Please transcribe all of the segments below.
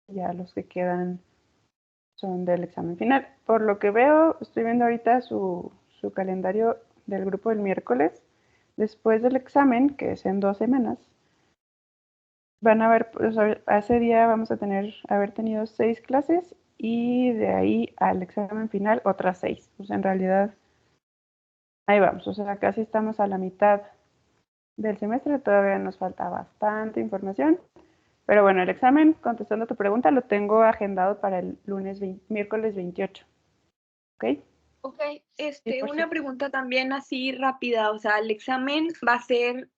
Ya los que quedan son del examen final. Por lo que veo, estoy viendo ahorita su calendario del grupo del miércoles. Después del examen, que es en 2 semanas, van a haber, pues, ese día vamos a haber tenido 6 clases y de ahí al examen final otras 6. O sea, en realidad, ahí vamos. O sea, casi estamos a la mitad del semestre, todavía nos falta bastante información. Pero bueno, el examen, contestando tu pregunta, lo tengo agendado para el miércoles 28. ¿Ok? Ok, Y por una pregunta también así rápida, o sea, el examen va a ser,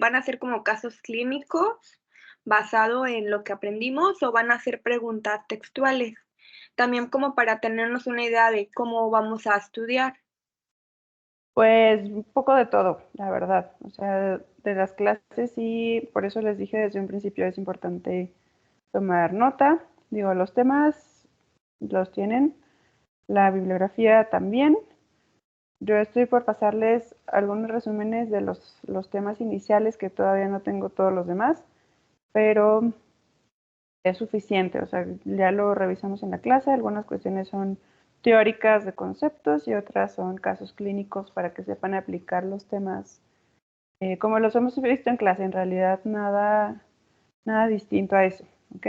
van a ser como casos clínicos basado en lo que aprendimos o van a ser preguntas textuales, también como para tenernos una idea de cómo vamos a estudiar. Pues un poco de todo, la verdad. O sea, de las clases y por eso les dije desde un principio es importante tomar nota. Digo, los temas los tienen, la bibliografía también. Yo estoy por pasarles algunos resúmenes de los temas iniciales que todavía no tengo todos los demás, pero es suficiente. O sea, ya lo revisamos en la clase. Algunas cuestiones son teóricas de conceptos y otras son casos clínicos para que sepan aplicar los temas como los hemos visto en clase. En realidad nada distinto a eso, ¿ok?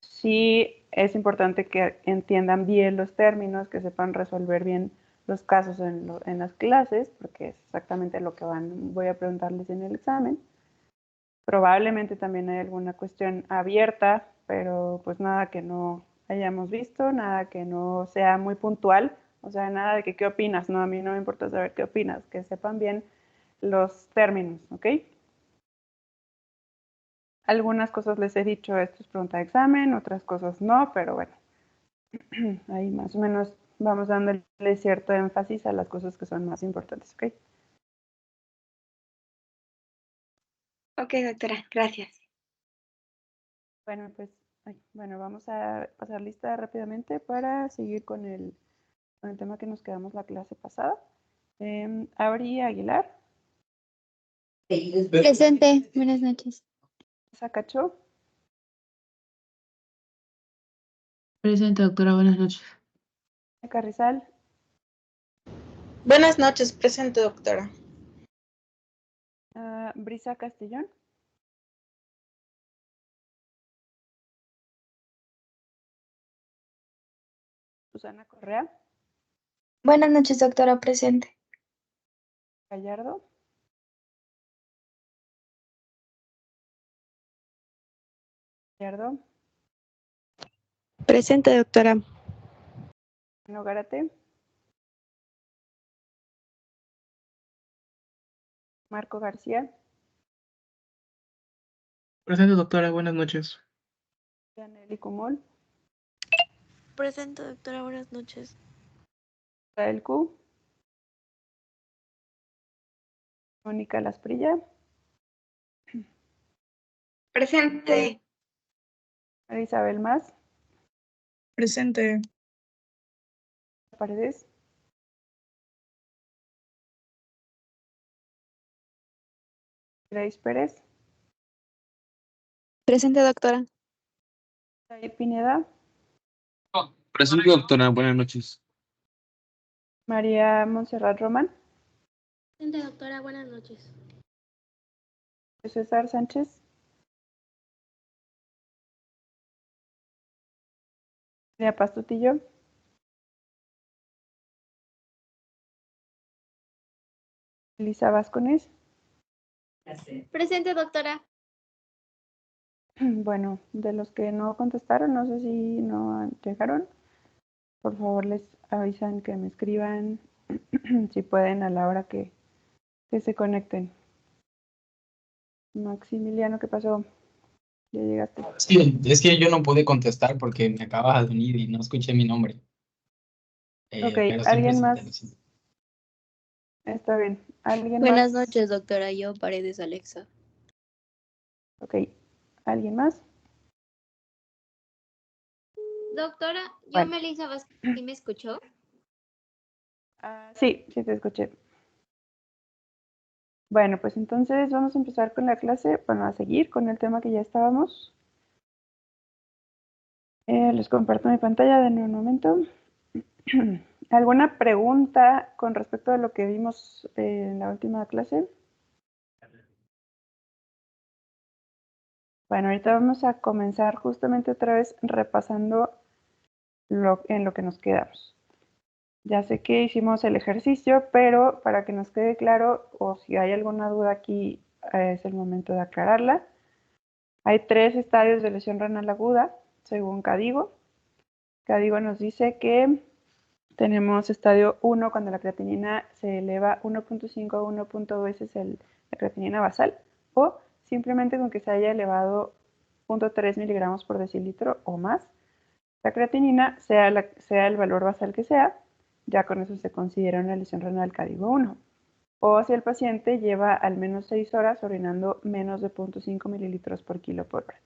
Sí es importante que entiendan bien los términos, que sepan resolver bien los casos en las clases, porque es exactamente lo que voy a preguntarles en el examen. Probablemente también hay alguna cuestión abierta, pero pues nada que no hayamos visto, nada que no sea muy puntual, o sea, nada de que qué opinas, no, a mí no me importa saber qué opinas, que sepan bien los términos, ¿ok? Algunas cosas les he dicho, esto es pregunta de examen, otras cosas no, pero bueno, ahí más o menos vamos dándole cierto énfasis a las cosas que son más importantes, ¿ok? Ok, doctora, gracias. Bueno, pues, bueno, vamos a pasar lista rápidamente para seguir con el tema que nos quedamos la clase pasada. Auri Aguilar, Presente, buenas noches. Sacacho, Presente, doctora, buenas noches. Carrizal, Buenas noches, presente, doctora. Brisa Castellón, Susana Correa, Buenas noches, doctora, presente. Gallardo, Gallardo, Presente, doctora. Nogarate, Marco García, Presente, doctora, buenas noches. Yaneli Cumol, Presente, doctora, buenas noches. Rael Q, Mónica Lasprilla, Presente. Isabel Más, Presente. Paredes, Grace Pérez, Presente, doctora. David Pineda, Presente, doctora, buenas noches. María Montserrat Román, Presente, doctora, buenas noches. César Sánchez, María Pastutillo, Elisa Vázquez. Presente, doctora. Bueno, de los que no contestaron, no sé si no llegaron, por favor les avisan que me escriban si pueden a la hora que se conecten. Maximiliano, ¿qué pasó? Ya llegaste. Sí, es que yo no pude contestar porque me acababa de unir y no escuché mi nombre. Ok, Pero estoy ¿alguien presente. más? Está bien. ¿Alguien Buenas más? noches, doctora. Yo, Paredes Alexa. Ok, ¿alguien más? Doctora, yo Bueno. Melissa Vázquez, ¿sí me escuchó? Sí, sí te escuché. Bueno, pues entonces vamos a empezar con la clase, bueno, a seguir con el tema que ya estábamos. Les comparto mi pantalla de un momento. ¿Alguna pregunta con respecto a lo que vimos en la última clase? Bueno, ahorita vamos a comenzar justamente otra vez repasando en lo que nos quedamos. Ya sé que hicimos el ejercicio, pero para que nos quede claro, o si hay alguna duda aquí, es el momento de aclararla. Hay 3 estadios de lesión renal aguda, según Cadigo. Cadigo nos dice que tenemos estadio 1 cuando la creatinina se eleva 1.5 a 1.2 veces la creatinina basal, o simplemente con que se haya elevado 0.3 miligramos por decilitro o más. La creatinina, sea el valor basal que sea, ya con eso se considera una lesión renal Cadigo 1. O si el paciente lleva al menos 6 horas orinando menos de 0.5 mililitros por kilo por hora.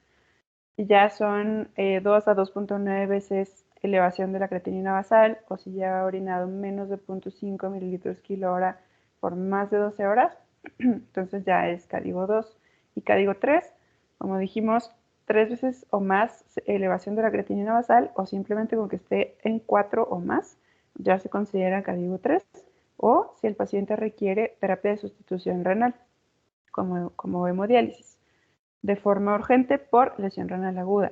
Y ya son 2 a 2.9 veces elevación de la creatinina basal, o si ya ha orinado menos de 0.5 mililitros kilo hora por más de 12 horas, entonces ya es Cadigo 2. Y Cadigo 3, como dijimos, 3 veces o más elevación de la creatinina basal, o simplemente con que esté en 4 o más, ya se considera Cadigo 3, o si el paciente requiere terapia de sustitución renal, como hemodiálisis, de forma urgente por lesión renal aguda.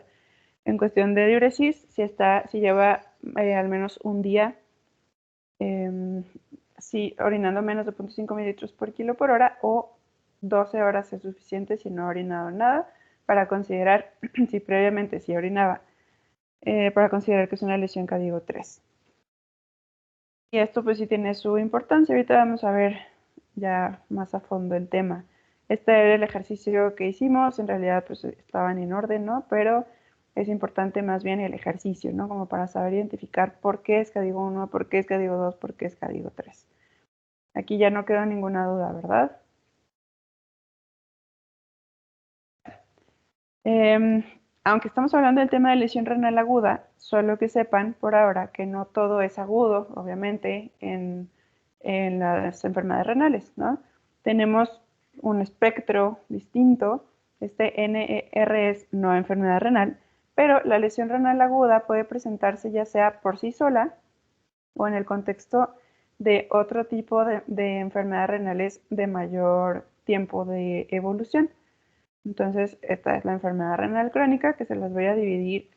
En cuestión de diuresis, si lleva al menos un día orinando menos de 0.5 mililitros por kilo por hora, o 12 horas es suficiente si no ha orinado nada, para considerar, si previamente sí orinaba, para considerar que es una lesión Cadigo 3. Y esto pues sí tiene su importancia. Ahorita vamos a ver ya más a fondo el tema. Este era el ejercicio que hicimos, en realidad pues estaban en orden, ¿no? Pero es importante más bien el ejercicio, ¿no? Como para saber identificar por qué es Cadigo 1, por qué es Cadigo 2, por qué es Cadigo 3. Aquí ya no queda ninguna duda, ¿verdad? Aunque estamos hablando del tema de lesión renal aguda, solo que sepan por ahora que no todo es agudo, obviamente, en las enfermedades renales, ¿no? Tenemos un espectro distinto. Este NER es no enfermedad renal, pero la lesión renal aguda puede presentarse ya sea por sí sola o en el contexto de otro tipo de enfermedades renales de mayor tiempo de evolución. Entonces, esta es la enfermedad renal crónica, que se las voy a dividir,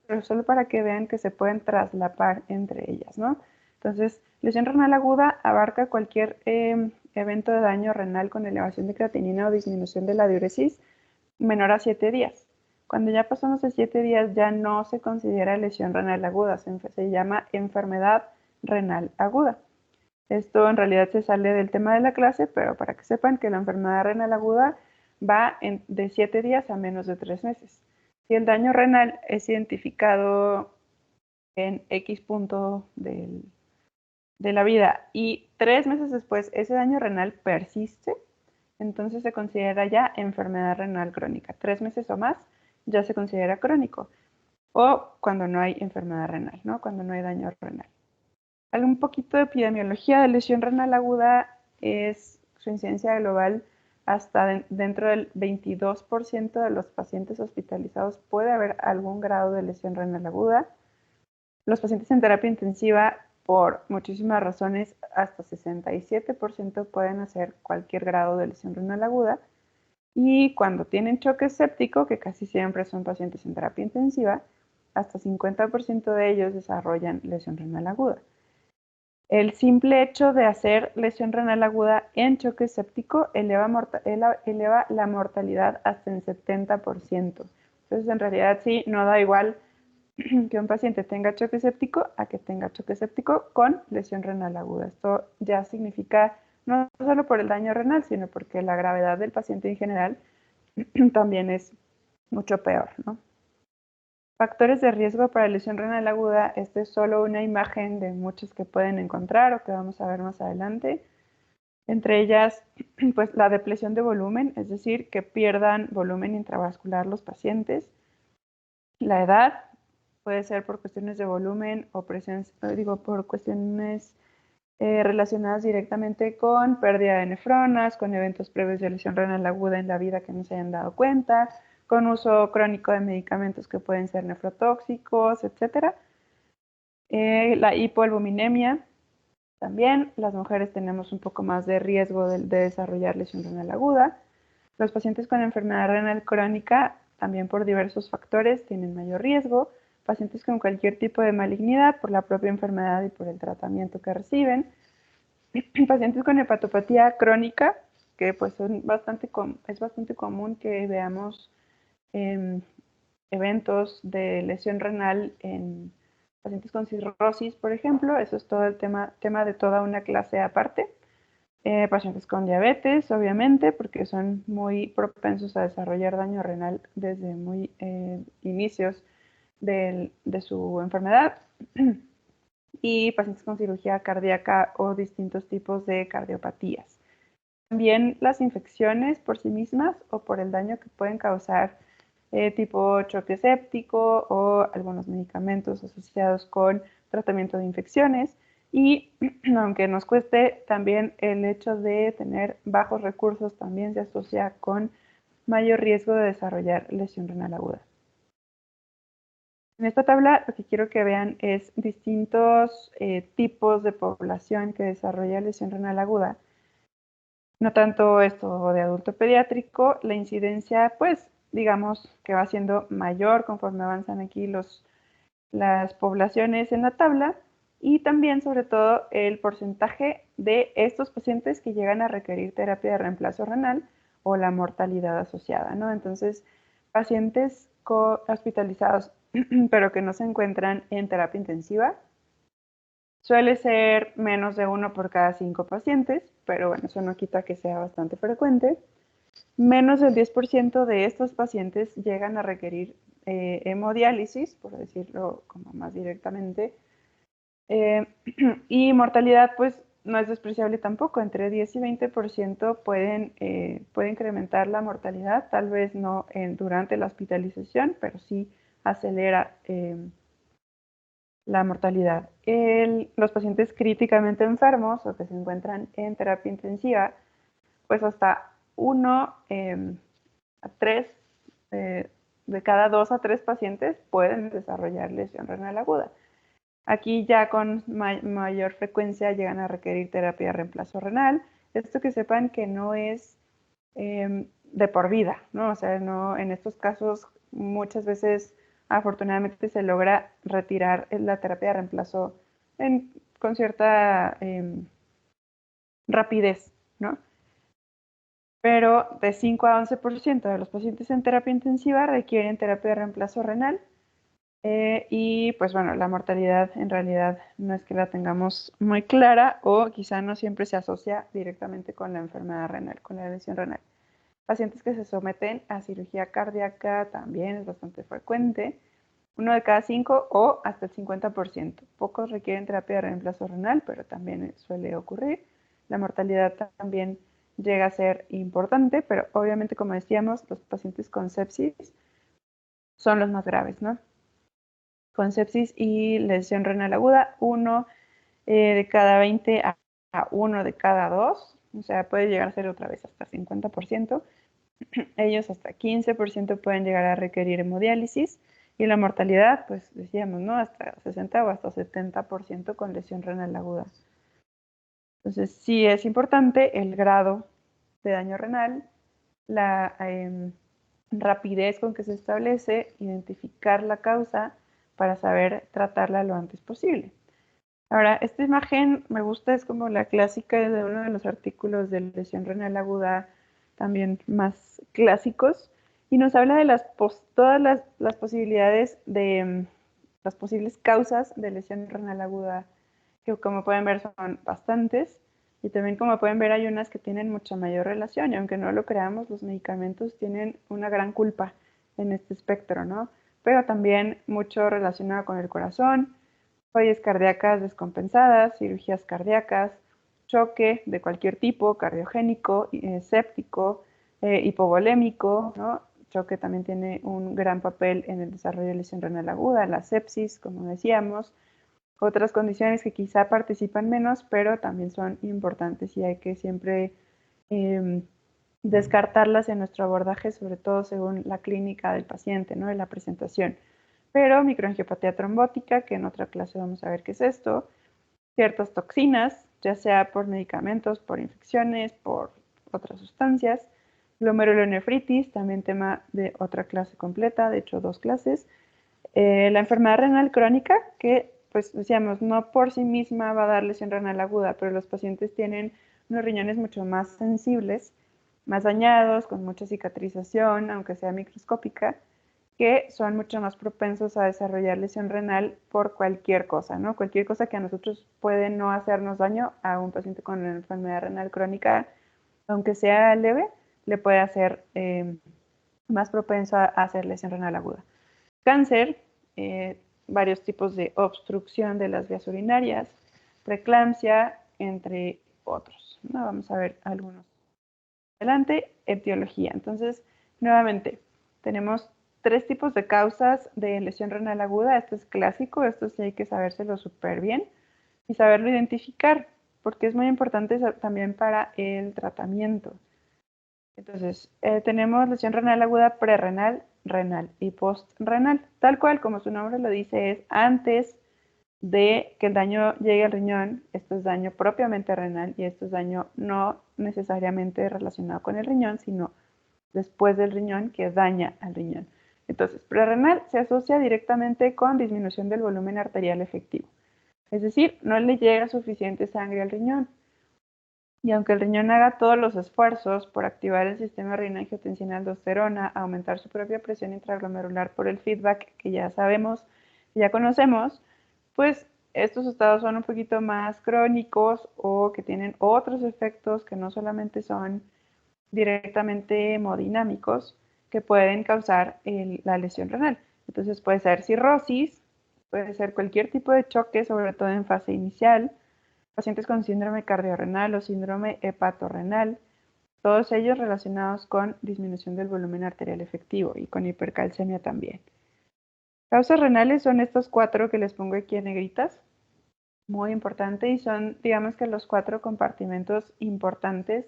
pero solo para que vean que se pueden traslapar entre ellas, ¿no? Entonces, lesión renal aguda abarca cualquier evento de daño renal con elevación de creatinina o disminución de la diuresis menor a 7 días. Cuando ya pasamos de 7 días ya no se considera lesión renal aguda, se llama enfermedad renal aguda. Esto en realidad se sale del tema de la clase, pero para que sepan que la enfermedad renal aguda va de 7 días a menos de 3 meses. Si el daño renal es identificado en X punto de la vida y 3 meses después ese daño renal persiste, entonces se considera ya enfermedad renal crónica. 3 meses o más ya se considera crónico. O cuando no hay enfermedad renal, ¿no? Cuando no hay daño renal. Un poquito de epidemiología de lesión renal aguda es su incidencia global hasta dentro del 22% de los pacientes hospitalizados puede haber algún grado de lesión renal aguda. Los pacientes en terapia intensiva, por muchísimas razones, hasta 67% pueden hacer cualquier grado de lesión renal aguda. Y cuando tienen choque séptico, que casi siempre son pacientes en terapia intensiva, hasta 50% de ellos desarrollan lesión renal aguda. El simple hecho de hacer lesión renal aguda en choque séptico eleva la mortalidad hasta el 70%. Entonces, en realidad sí, no da igual que un paciente tenga choque séptico a que tenga choque séptico con lesión renal aguda. Esto ya significa, no solo por el daño renal, sino porque la gravedad del paciente en general también es mucho peor, ¿no? Factores de riesgo para lesión renal aguda. Esta es solo una imagen de muchas que pueden encontrar o que vamos a ver más adelante. Entre ellas, pues la depresión de volumen, es decir, que pierdan volumen intravascular los pacientes. La edad puede ser por cuestiones de volumen o por cuestiones relacionadas directamente con pérdida de nefronas, con eventos previos de lesión renal aguda en la vida que no se hayan dado cuenta, con uso crónico de medicamentos que pueden ser nefrotóxicos, etc. La hipoalbuminemia, también las mujeres tenemos un poco más de riesgo de desarrollar lesión renal aguda. Los pacientes con enfermedad renal crónica, también por diversos factores, tienen mayor riesgo. Pacientes con cualquier tipo de malignidad por la propia enfermedad y por el tratamiento que reciben. Pacientes con hepatopatía crónica, que pues es bastante común que veamos eventos de lesión renal en pacientes con cirrosis, por ejemplo. Eso es todo el tema de toda una clase aparte. Pacientes con diabetes, obviamente, porque son muy propensos a desarrollar daño renal desde muy inicios de su enfermedad. Y pacientes con cirugía cardíaca o distintos tipos de cardiopatías. También las infecciones por sí mismas o por el daño que pueden causar tipo choque séptico o algunos medicamentos asociados con tratamiento de infecciones. Y aunque nos cueste, también el hecho de tener bajos recursos también se asocia con mayor riesgo de desarrollar lesión renal aguda. En esta tabla lo que quiero que vean es distintos tipos de población que desarrolla lesión renal aguda. No tanto esto de adulto pediátrico, la incidencia pues digamos que va siendo mayor conforme avanzan aquí las poblaciones en la tabla y también sobre todo el porcentaje de estos pacientes que llegan a requerir terapia de reemplazo renal o la mortalidad asociada, ¿no? Entonces, pacientes hospitalizados pero que no se encuentran en terapia intensiva, suele ser menos de 1 por cada 5 pacientes, pero bueno, eso no quita que sea bastante frecuente. Menos del 10% de estos pacientes llegan a requerir hemodiálisis, por decirlo como más directamente. Y mortalidad, pues, no es despreciable tampoco. Entre 10 y 20% puede incrementar la mortalidad, tal vez no durante la hospitalización, pero sí acelera la mortalidad. Los pacientes críticamente enfermos o que se encuentran en terapia intensiva, pues hasta 1 a 3 de cada 2 a 3 pacientes pueden desarrollar lesión renal aguda. Aquí ya con mayor frecuencia llegan a requerir terapia de reemplazo renal. Esto que sepan que no es de por vida, ¿no? O sea, no, en estos casos muchas veces afortunadamente se logra retirar la terapia de reemplazo con cierta rapidez, ¿no? Pero de 5 a 11% de los pacientes en terapia intensiva requieren terapia de reemplazo renal y pues bueno, la mortalidad en realidad no es que la tengamos muy clara o quizá no siempre se asocia directamente con la enfermedad renal, con la lesión renal. Pacientes que se someten a cirugía cardíaca también es bastante frecuente, 1 de cada 5 o hasta el 50%. Pocos requieren terapia de reemplazo renal, pero también suele ocurrir. La mortalidad también llega a ser importante, pero obviamente, como decíamos, los pacientes con sepsis son los más graves, ¿no? Con sepsis y lesión renal aguda, 1 de cada 20 a 1 de cada 2, o sea, puede llegar a ser otra vez hasta 50%. Ellos hasta 15% pueden llegar a requerir hemodiálisis y la mortalidad, pues decíamos, ¿no? Hasta 60 o hasta 70% con lesión renal aguda. Entonces, sí es importante el grado de daño renal, la rapidez con que se establece, identificar la causa para saber tratarla lo antes posible. Ahora, esta imagen me gusta, es como la clásica de uno de los artículos de lesión renal aguda también más clásicos y nos habla de todas las posibilidades de las posibles causas de lesión renal aguda, que como pueden ver son bastantes y también como pueden ver hay unas que tienen mucha mayor relación y aunque no lo creamos, los medicamentos tienen una gran culpa en este espectro, ¿no? Pero también mucho relacionado con el corazón, fallas cardíacas descompensadas, cirugías cardíacas, choque de cualquier tipo, cardiogénico, séptico, hipovolémico, ¿no? Choque también tiene un gran papel en el desarrollo de lesión renal aguda, la sepsis, como decíamos, otras condiciones que quizá participan menos, pero también son importantes y hay que siempre descartarlas en nuestro abordaje, sobre todo según la clínica del paciente, ¿no? De la presentación. Pero microangiopatía trombótica, que en otra clase vamos a ver qué es esto, ciertas toxinas, ya sea por medicamentos, por infecciones, por otras sustancias, glomerulonefritis, también tema de otra clase completa, de hecho 2 clases, la enfermedad renal crónica, que pues decíamos, no por sí misma va a dar lesión renal aguda, pero los pacientes tienen unos riñones mucho más sensibles, más dañados, con mucha cicatrización, aunque sea microscópica, que son mucho más propensos a desarrollar lesión renal por cualquier cosa, ¿no? Cualquier cosa que a nosotros puede no hacernos daño, a un paciente con enfermedad renal crónica, aunque sea leve, le puede hacer más propenso a hacer lesión renal aguda. Cáncer, varios tipos de obstrucción de las vías urinarias, preeclampsia, entre otros, ¿no? Vamos a ver algunos. Adelante, etiología. Entonces, nuevamente, tenemos 3 tipos de causas de lesión renal aguda. Esto es clásico, esto sí hay que sabérselo súper bien y saberlo identificar, porque es muy importante también para el tratamiento. Entonces, tenemos lesión renal aguda prerrenal, renal y postrenal. Tal cual, como su nombre lo dice, es antes de que el daño llegue al riñón. Esto es daño propiamente renal y esto es daño no necesariamente relacionado con el riñón, sino después del riñón que daña al riñón. Entonces, prerrenal se asocia directamente con disminución del volumen arterial efectivo. Es decir, no le llega suficiente sangre al riñón. Y aunque el riñón haga todos los esfuerzos por activar el sistema renina-angiotensina-aldosterona, aumentar su propia presión intraglomerular por el feedback que ya sabemos, que ya conocemos, pues estos estados son un poquito más crónicos o que tienen otros efectos que no solamente son directamente hemodinámicos, que pueden causar la lesión renal. Entonces puede ser cirrosis, puede ser cualquier tipo de choque, sobre todo en fase inicial, pacientes con síndrome cardiorrenal o síndrome hepatorrenal, todos ellos relacionados con disminución del volumen arterial efectivo y con hipercalcemia también. Causas renales son estos 4 que les pongo aquí en negritas, muy importante, y son, digamos que los 4 compartimentos importantes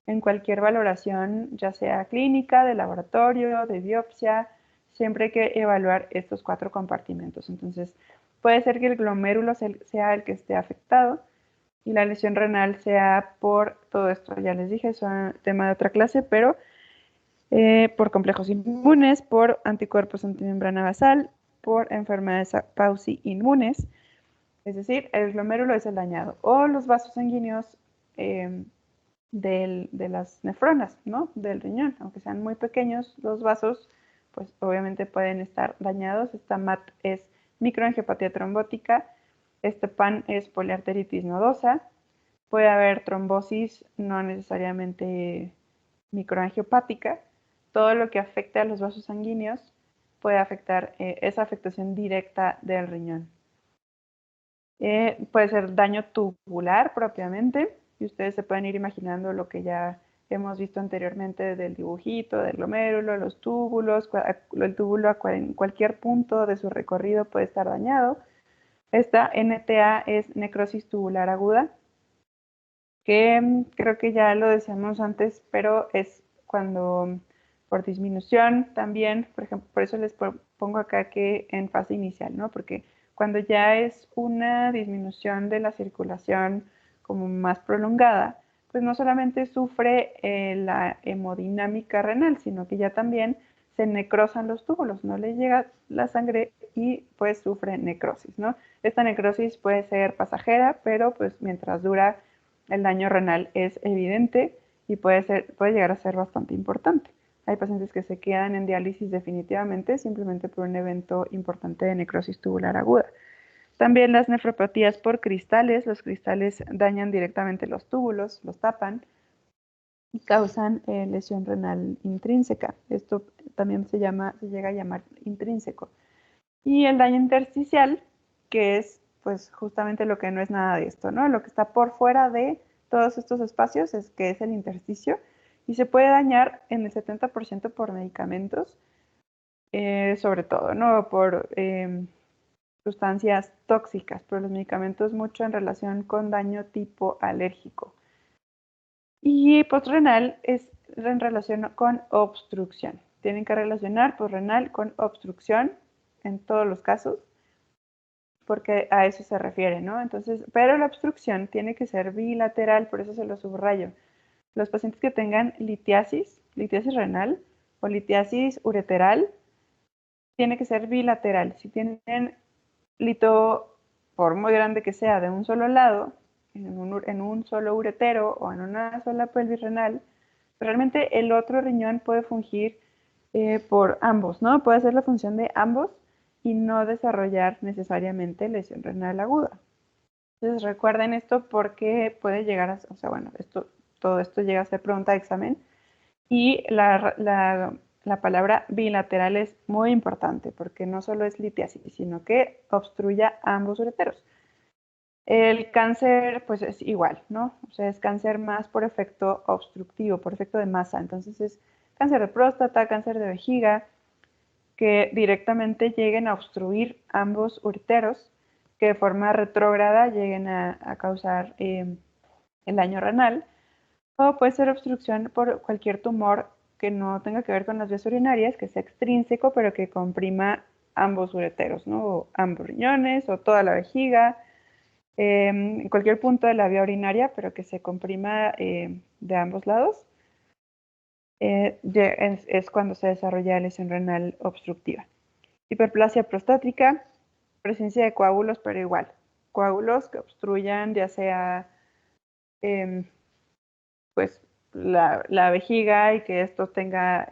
en cualquier valoración, ya sea clínica, de laboratorio, de biopsia, siempre hay que evaluar estos 4 compartimentos. Entonces, puede ser que el glomérulo sea el que esté afectado, y la lesión renal sea por todo esto. Ya les dije, es un tema de otra clase, pero por complejos inmunes, por anticuerpos antimembrana basal, por enfermedades Pauci inmunes, es decir, el glomérulo es el dañado, o los vasos sanguíneos de las nefronas, ¿no? Del riñón, aunque sean muy pequeños los vasos, pues obviamente pueden estar dañados. Esta MAT es microangiopatía trombótica. Este PAN es poliarteritis nodosa. Puede haber trombosis, no necesariamente microangiopática. Todo lo que afecte a los vasos sanguíneos puede afectar esa afectación directa del riñón. Puede ser daño tubular propiamente, y ustedes se pueden ir imaginando lo que ya hemos visto anteriormente del dibujito, del glomérulo, los túbulos, el túbulo en cualquier punto de su recorrido puede estar dañado. Esta NTA es necrosis tubular aguda, que creo que ya lo decíamos antes, pero es cuando por disminución también, por ejemplo, por eso les pongo acá que en fase inicial, ¿no? Porque cuando ya es una disminución de la circulación como más prolongada, pues no solamente sufre la hemodinámica renal, sino que ya también se necrosan los túbulos, no le llega la sangre y pues sufre necrosis, ¿no? Esta necrosis puede ser pasajera, pero pues mientras dura el daño renal es evidente y puede llegar a ser bastante importante. Hay pacientes que se quedan en diálisis definitivamente simplemente por un evento importante de necrosis tubular aguda. También las nefropatías por cristales. Los cristales dañan directamente los túbulos, los tapan y causan lesión renal intrínseca. Esto también se llega a llamar intrínseco. Y el daño intersticial, que es pues justamente lo que no es nada de esto, ¿no? Lo que está por fuera de todos estos espacios es que es el intersticio, y se puede dañar en el 70% por medicamentos, sobre todo, ¿no? Por sustancias tóxicas, pero los medicamentos mucho en relación con daño tipo alérgico. Y postrenal es en relación con obstrucción. Tienen que relacionar renal con obstrucción en todos los casos, porque a eso se refiere, ¿no? Entonces, pero la obstrucción tiene que ser bilateral, por eso se lo subrayo. Los pacientes que tengan litiasis renal o litiasis ureteral, tiene que ser bilateral. Si tienen lito, por muy grande que sea, de un solo lado, en un solo uretero o en una sola pelvis renal, realmente el otro riñón puede fungir por ambos, ¿no? Puede hacer la función de ambos y no desarrollar necesariamente lesión renal aguda. Entonces recuerden esto porque puede llegar a, o sea, bueno, todo esto llega a ser pregunta de examen y la palabra bilateral es muy importante porque no solo es litiasis, sino que obstruya ambos ureteros. El cáncer, pues es igual, ¿no? O sea, es cáncer más por efecto obstructivo, por efecto de masa. Entonces es cáncer de próstata, cáncer de vejiga, que directamente lleguen a obstruir ambos ureteros, que de forma retrógrada lleguen a causar el daño renal. O puede ser obstrucción por cualquier tumor que no tenga que ver con las vías urinarias, que sea extrínseco, pero que comprima ambos ureteros, ¿no? O ambos riñones o toda la vejiga, en cualquier punto de la vía urinaria, pero que se comprima de ambos lados, es cuando se desarrolla lesión renal obstructiva. Hiperplasia prostática, presencia de coágulos, pero igual, coágulos que obstruyan ya sea pues la vejiga y que esto tenga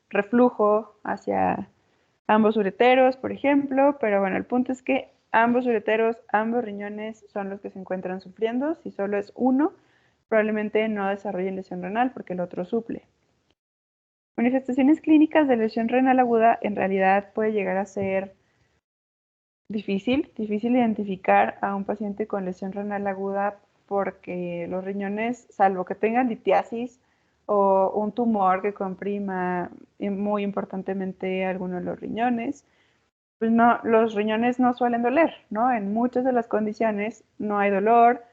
reflujo hacia ambos ureteros, por ejemplo, pero bueno, el punto es que ambos ureteros, ambos riñones son los que se encuentran sufriendo. Si solo es uno, probablemente no desarrolle lesión renal porque el otro suple. Manifestaciones clínicas de lesión renal aguda en realidad puede llegar a ser difícil identificar a un paciente con lesión renal aguda porque los riñones, salvo que tengan litiasis o un tumor que comprima muy importantemente alguno de los riñones, pues no, los riñones no suelen doler, ¿no? En muchas de las condiciones no hay dolor.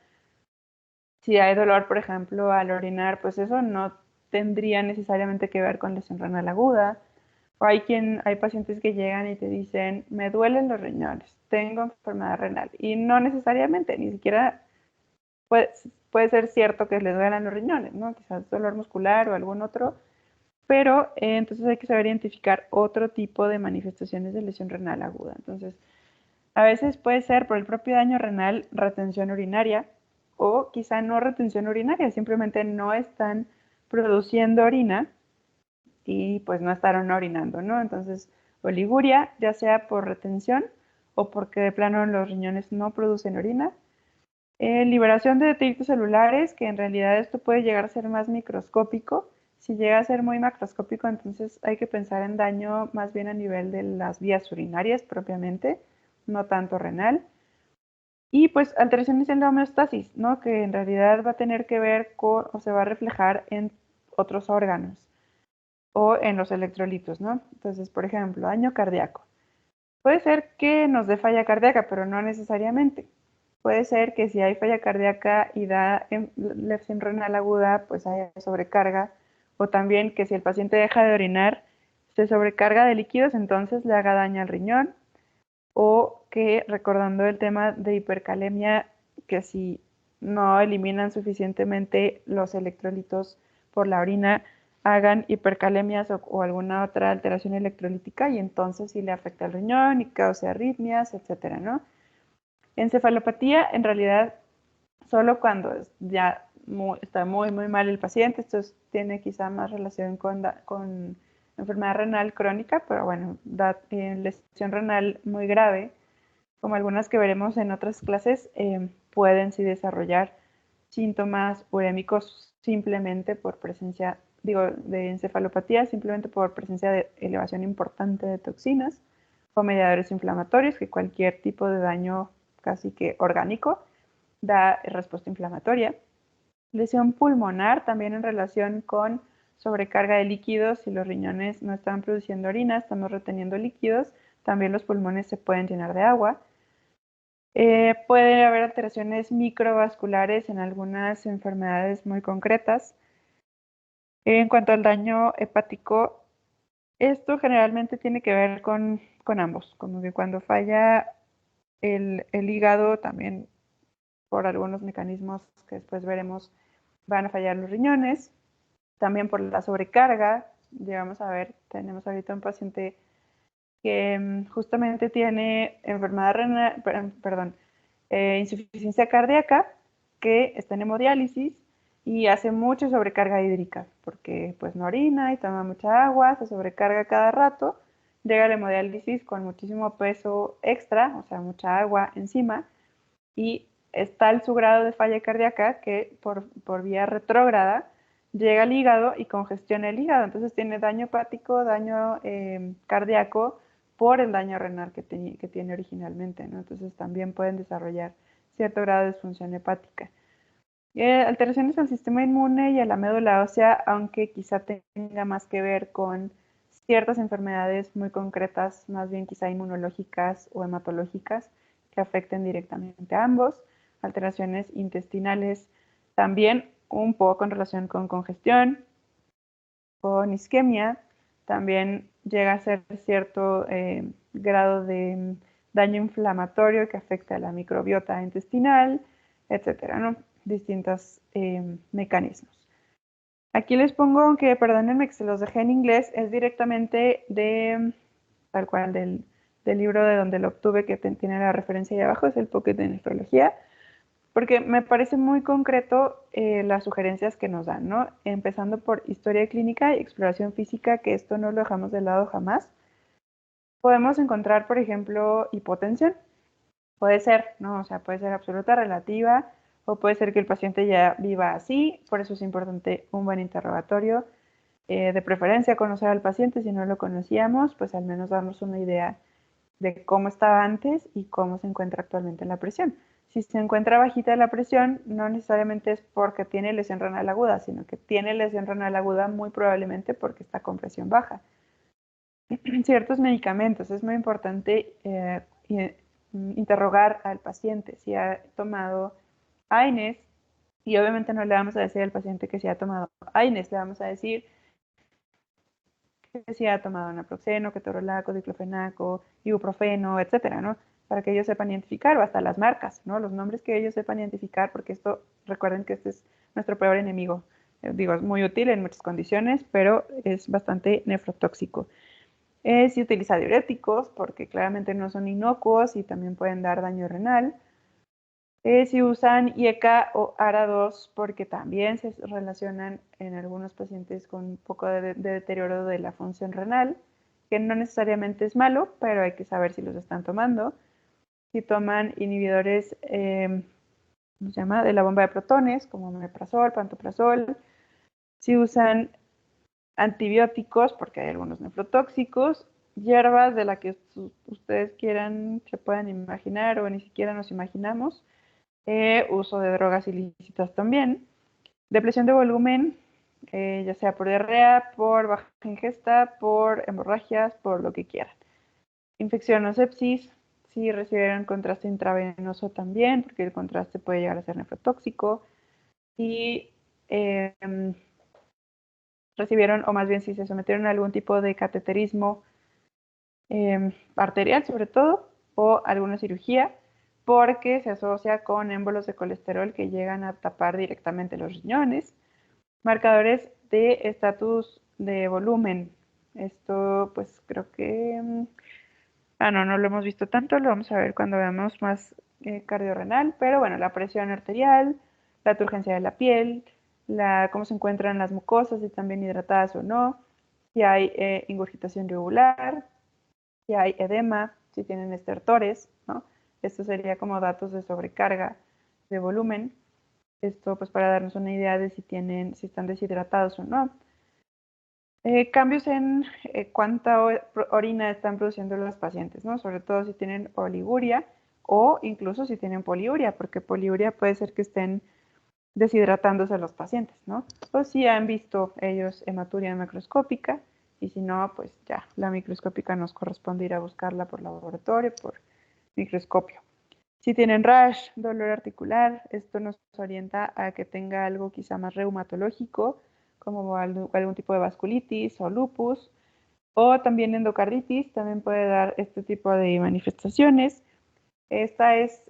Si hay dolor, por ejemplo, al orinar, pues eso no tendría necesariamente que ver con lesión renal aguda. O hay pacientes que llegan y te dicen, me duelen los riñones, tengo enfermedad renal. Y no necesariamente, ni siquiera puede ser cierto que les duelan los riñones, ¿no? Quizás dolor muscular o algún otro, pero entonces hay que saber identificar otro tipo de manifestaciones de lesión renal aguda. Entonces, a veces puede ser por el propio daño renal, retención urinaria, o quizá no retención urinaria, simplemente no están produciendo orina y pues no estarán orinando, ¿no? Entonces, oliguria, ya sea por retención o porque de plano los riñones no producen orina. Liberación de detritos celulares, que en realidad esto puede llegar a ser más microscópico. Si llega a ser muy macroscópico, entonces hay que pensar en daño más bien a nivel de las vías urinarias propiamente, no tanto renal. Y pues alteraciones en la homeostasis, ¿no? Que en realidad va a tener que ver con o se va a reflejar en otros órganos o en los electrolitos, ¿no? Entonces, por ejemplo, daño cardíaco. Puede ser que nos dé falla cardíaca, pero no necesariamente. Puede ser que si hay falla cardíaca y da lesión renal aguda, pues haya sobrecarga, o también que si el paciente deja de orinar, se sobrecarga de líquidos, entonces le haga daño al riñón, o que, recordando el tema de hipercalemia, que si no eliminan suficientemente los electrolitos por la orina, hagan hipercalemias o alguna otra alteración electrolítica y entonces sí le afecta al riñón y cause arritmias, etcétera, ¿no? Encefalopatía, en realidad, solo cuando ya está muy mal el paciente, esto tiene quizá más relación con enfermedad renal crónica, pero bueno, lesión renal muy grave, como algunas que veremos en otras clases, pueden sí desarrollar síntomas urémicos simplemente por presencia, de encefalopatía, simplemente por presencia de elevación importante de toxinas o mediadores inflamatorios, que cualquier tipo de daño casi que orgánico da respuesta inflamatoria. Lesión pulmonar, también en relación con sobrecarga de líquidos. Si los riñones no están produciendo orina, estamos reteniendo líquidos, también los pulmones se pueden llenar de agua. Puede haber alteraciones microvasculares en algunas enfermedades muy concretas. En cuanto al daño hepático, esto generalmente tiene que ver con ambos, como que cuando falla el hígado, también por algunos mecanismos que después veremos, van a fallar los riñones, también por la sobrecarga. Llegamos a ver, tenemos ahorita un paciente que justamente tiene enfermedad renal, perdón, insuficiencia cardíaca, que está en hemodiálisis y hace mucha sobrecarga hídrica, porque pues no orina y toma mucha agua, se sobrecarga cada rato, llega a la hemodiálisis con muchísimo peso extra, o sea, mucha agua encima, y está el su grado de falla cardíaca que por vía retrógrada llega al hígado y congestiona el hígado. Entonces tiene daño hepático, daño cardíaco por el daño renal que tiene originalmente, ¿no? Entonces también pueden desarrollar cierto grado de disfunción hepática. Alteraciones al sistema inmune y a la médula ósea, aunque quizá tenga más que ver con ciertas enfermedades muy concretas, más bien quizá inmunológicas o hematológicas, que afecten directamente a ambos. Alteraciones intestinales también un poco en relación con congestión, con isquemia, también llega a ser cierto grado de daño inflamatorio que afecta a la microbiota intestinal, etcétera, ¿no? Distintos mecanismos. Aquí les pongo, aunque perdónenme que se los dejé en inglés, es directamente de, tal cual, del libro de donde lo obtuve, que tiene la referencia ahí abajo, es el Pocket de Nefrología, porque me parece muy concreto las sugerencias que nos dan, ¿no? Empezando por historia clínica y exploración física, que esto no lo dejamos de lado jamás. Podemos encontrar, por ejemplo, hipotensión. Puede ser, ¿no? O sea, puede ser absoluta, relativa, o puede ser que el paciente ya viva así, por eso es importante un buen interrogatorio. De preferencia conocer al paciente, si no lo conocíamos, pues al menos darnos una idea de cómo estaba antes y cómo se encuentra actualmente en la presión. Si se encuentra bajita la presión, no necesariamente es porque tiene lesión renal aguda, sino que tiene lesión renal aguda muy probablemente porque está con presión baja. Ciertos medicamentos, es muy importante interrogar al paciente si ha tomado AINES, y obviamente no le vamos a decir al paciente que si ha tomado AINES, le vamos a decir que si ha tomado naproxeno, ketorolaco, diclofenaco, ibuprofeno, etcétera, ¿no? Para que ellos sepan identificar, o hasta las marcas, ¿no? Los nombres que ellos sepan identificar, porque esto, recuerden que este es nuestro peor enemigo. Digo, es muy útil en muchas condiciones, pero es bastante nefrotóxico. Si utiliza diuréticos, porque claramente no son inocuos y también pueden dar daño renal. Si usan IECA o ARA2, porque también se relacionan en algunos pacientes con un poco de deterioro de la función renal, que no necesariamente es malo, pero hay que saber si los están tomando. Si toman inhibidores, ¿cómo se llama?, de la bomba de protones, como omeprazol, pantoprazol. Si usan antibióticos, porque hay algunos nefrotóxicos, hierbas de las que ustedes quieran, se puedan imaginar o ni siquiera nos imaginamos. Uso de drogas ilícitas también. Depresión de volumen, ya sea por diarrea, por baja ingesta, por hemorragias, por lo que quieran. Infección o sepsis, si recibieron contraste intravenoso también, porque el contraste puede llegar a ser nefrotóxico. Y recibieron, o más bien si se sometieron a algún tipo de cateterismo arterial sobre todo, o alguna cirugía, porque se asocia con émbolos de colesterol que llegan a tapar directamente los riñones. Marcadores de estatus de volumen. Esto pues creo que... no lo hemos visto tanto, lo vamos a ver cuando veamos más cardiorrenal, pero bueno, la presión arterial, la turgencia de la piel, cómo se encuentran las mucosas, si están bien hidratadas o no, si hay ingurgitación regular, si hay edema, si tienen estertores, ¿no? Esto sería como datos de sobrecarga de volumen. Esto pues para darnos una idea de si están deshidratados o no. Cambios en cuánta orina están produciendo los pacientes, ¿no? Sobre todo si tienen oliguria o incluso si tienen poliuria, porque poliuria puede ser que estén deshidratándose los pacientes, ¿no? O si han visto ellos hematuria macroscópica, y si no, pues ya, la microscópica nos corresponde ir a buscarla por laboratorio, por microscopio. Si tienen rash, dolor articular, esto nos orienta a que tenga algo quizá más reumatológico, como algún tipo de vasculitis o lupus, o también endocarditis, también puede dar este tipo de manifestaciones. Esta es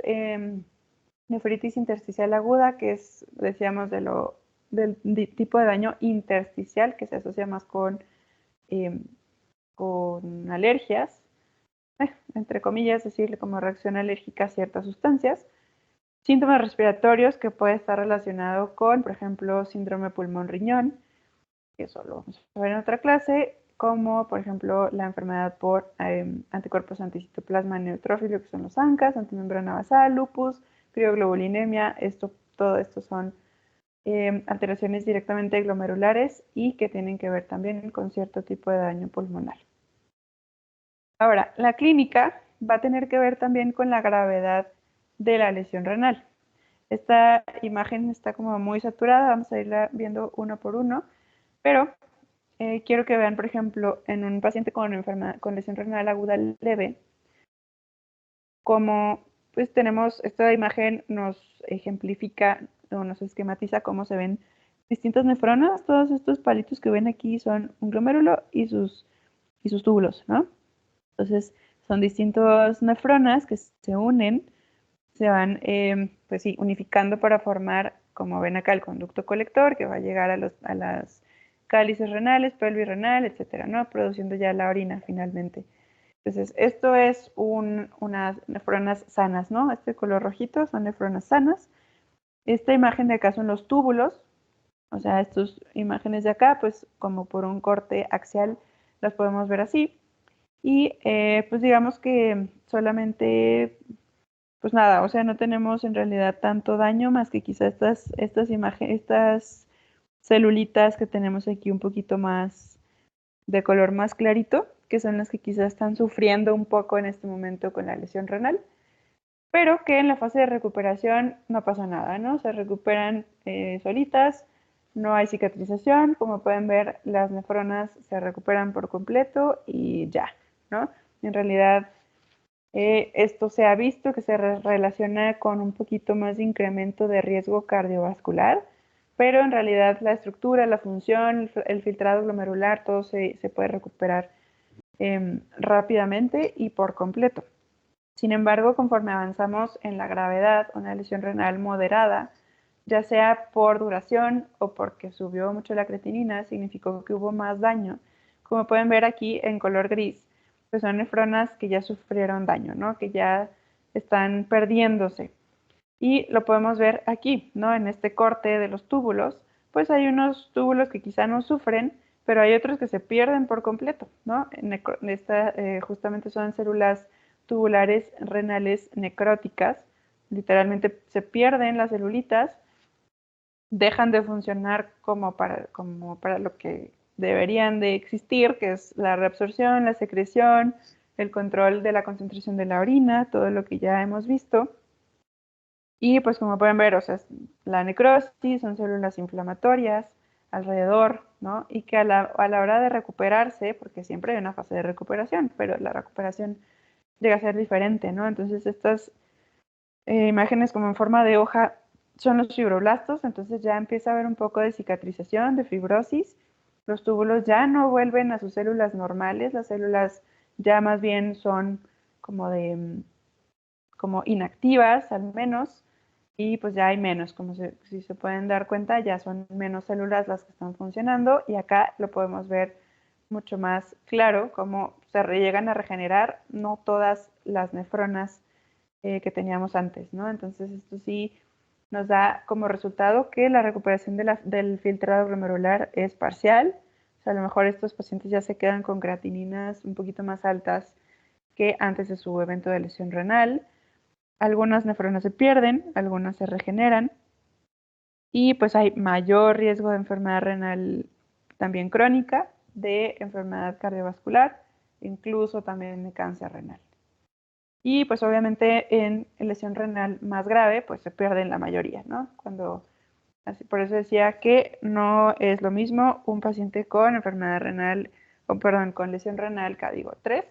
nefritis intersticial aguda, que es, decíamos, del tipo de daño intersticial, que se asocia más con alergias, entre comillas, decirle como reacción alérgica a ciertas sustancias. Síntomas respiratorios que puede estar relacionado con, por ejemplo, síndrome pulmón-riñón, que eso lo vamos a ver en otra clase, como por ejemplo la enfermedad por anticuerpos anticitoplasma neutrófilo, que son los ANCAs, antimembrana basal, lupus, crioglobulinemia. Todo esto son alteraciones directamente glomerulares y que tienen que ver también con cierto tipo de daño pulmonar. Ahora, la clínica va a tener que ver también con la gravedad de la lesión renal. Esta imagen está como muy saturada, vamos a irla viendo uno por uno, pero quiero que vean, por ejemplo, en un paciente con lesión renal aguda leve, como pues tenemos, esta imagen nos ejemplifica o nos esquematiza cómo se ven distintas nefronas. Todos estos palitos que ven aquí son un glomérulo y sus túbulos, ¿no? Entonces, son distintas nefronas que se unen, se van, pues sí, unificando para formar, como ven acá, el conducto colector que va a llegar a las cálices renales, pelvis renal, etcétera, ¿no? Produciendo ya la orina finalmente. Entonces, esto es unas nefronas sanas, ¿no? Este color rojito son nefronas sanas. Esta imagen de acá son los túbulos, o sea, estas imágenes de acá, pues como por un corte axial, las podemos ver así. Y pues digamos que solamente, pues nada, o sea, no tenemos en realidad tanto daño más que quizá estas celulitas que tenemos aquí un poquito más de color más clarito, que son las que quizás están sufriendo un poco en este momento con la lesión renal, pero que en la fase de recuperación no pasa nada, ¿no? Se recuperan solitas, no hay cicatrización, como pueden ver, las nefronas se recuperan por completo y ya, ¿no? En realidad, esto se ha visto que se relaciona con un poquito más de incremento de riesgo cardiovascular, pero en realidad la estructura, la función, el filtrado glomerular, todo se puede recuperar rápidamente y por completo. Sin embargo, conforme avanzamos en la gravedad, una lesión renal moderada, ya sea por duración o porque subió mucho la creatinina, significó que hubo más daño. Como pueden ver aquí en color gris, pues son nefronas que ya sufrieron daño, ¿no? Que ya están perdiéndose. Y lo podemos ver aquí, ¿no? En este corte de los túbulos, pues hay unos túbulos que quizá no sufren, pero hay otros que se pierden por completo, ¿no? Justamente son células tubulares renales necróticas, literalmente se pierden las celulitas, dejan de funcionar como para lo que deberían de existir, que es la reabsorción, la secreción, el control de la concentración de la orina, todo lo que ya hemos visto. Y pues como pueden ver, o sea, la necrosis son células inflamatorias alrededor, ¿no? Y que a la hora de recuperarse, porque siempre hay una fase de recuperación, pero la recuperación llega a ser diferente, ¿no? Entonces estas imágenes como en forma de hoja son los fibroblastos, entonces ya empieza a haber un poco de cicatrización, de fibrosis. Los túbulos ya no vuelven a sus células normales, las células ya más bien son como inactivas al menos, y pues ya hay menos, si se pueden dar cuenta, ya son menos células las que están funcionando, y acá lo podemos ver mucho más claro, cómo se llegan a regenerar no todas las nefronas que teníamos antes, ¿no? Entonces esto sí nos da como resultado que la recuperación del filtrado glomerular es parcial. O sea, a lo mejor estos pacientes ya se quedan con creatininas un poquito más altas que antes de su evento de lesión renal. Algunas nefronas se pierden, algunas se regeneran y pues hay mayor riesgo de enfermedad renal también crónica, de enfermedad cardiovascular, incluso también de cáncer renal. Y pues obviamente en lesión renal más grave pues se pierden la mayoría, ¿no? Por eso decía que no es lo mismo un paciente con enfermedad renal, con lesión renal CADIGO 3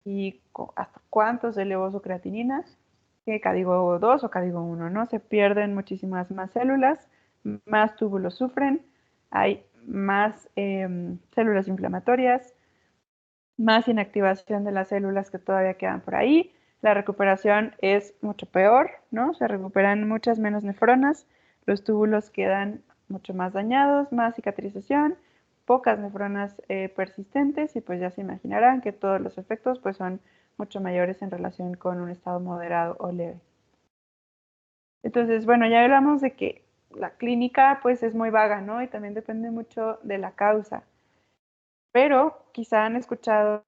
y hasta cuánto se elevó su creatinina, que CADIGO 2 o CADIGO 1, ¿no? Se pierden muchísimas más células, más túbulos sufren, hay más células inflamatorias, más inactivación de las células que todavía quedan por ahí. La recuperación es mucho peor, ¿no? Se recuperan muchas menos nefronas, los túbulos quedan mucho más dañados, más cicatrización, pocas nefronas persistentes y pues ya se imaginarán que todos los efectos pues son mucho mayores en relación con un estado moderado o leve. Entonces, bueno, ya hablamos de que la clínica pues es muy vaga, ¿no? Y también depende mucho de la causa. Pero quizá han escuchado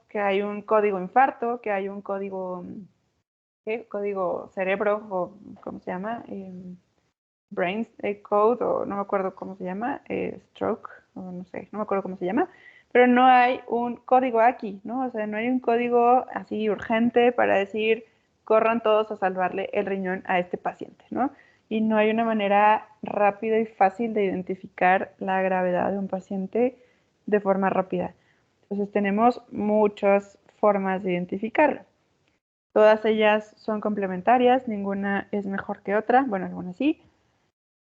que hay un código infarto, que hay un código, ¿qué? Código cerebro, o ¿cómo se llama? Brain code, o no me acuerdo cómo se llama, stroke, o no sé, no me acuerdo cómo se llama, pero no hay un código aquí, ¿no? O sea, no hay un código así urgente para decir, corran todos a salvarle el riñón a este paciente, ¿no? Y no hay una manera rápida y fácil de identificar la gravedad de un paciente de forma rápida. Entonces tenemos muchas formas de identificarlo. Todas ellas son complementarias, ninguna es mejor que otra, bueno, algunas sí.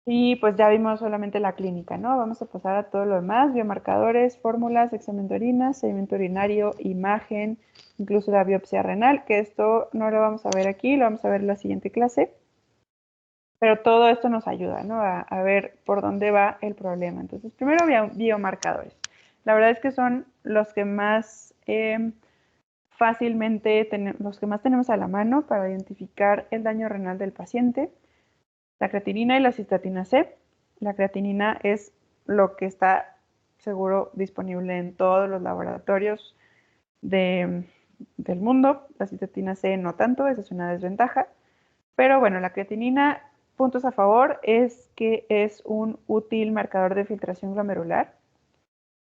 Y pues ya vimos solamente la clínica, ¿no? Vamos a pasar a todo lo demás, biomarcadores, fórmulas, examen de orina, seguimiento urinario, imagen, incluso la biopsia renal, que esto no lo vamos a ver aquí, lo vamos a ver en la siguiente clase. Pero todo esto nos ayuda, ¿no? A ver por dónde va el problema. Entonces, primero biomarcadores. La verdad es que son los que más fácilmente, los que más tenemos a la mano para identificar el daño renal del paciente. La creatinina y la cistatina C. La creatinina es lo que está seguro disponible en todos los laboratorios del mundo. La cistatina C no tanto, esa es una desventaja. Pero bueno, la creatinina, puntos a favor, es que es un útil marcador de filtración glomerular.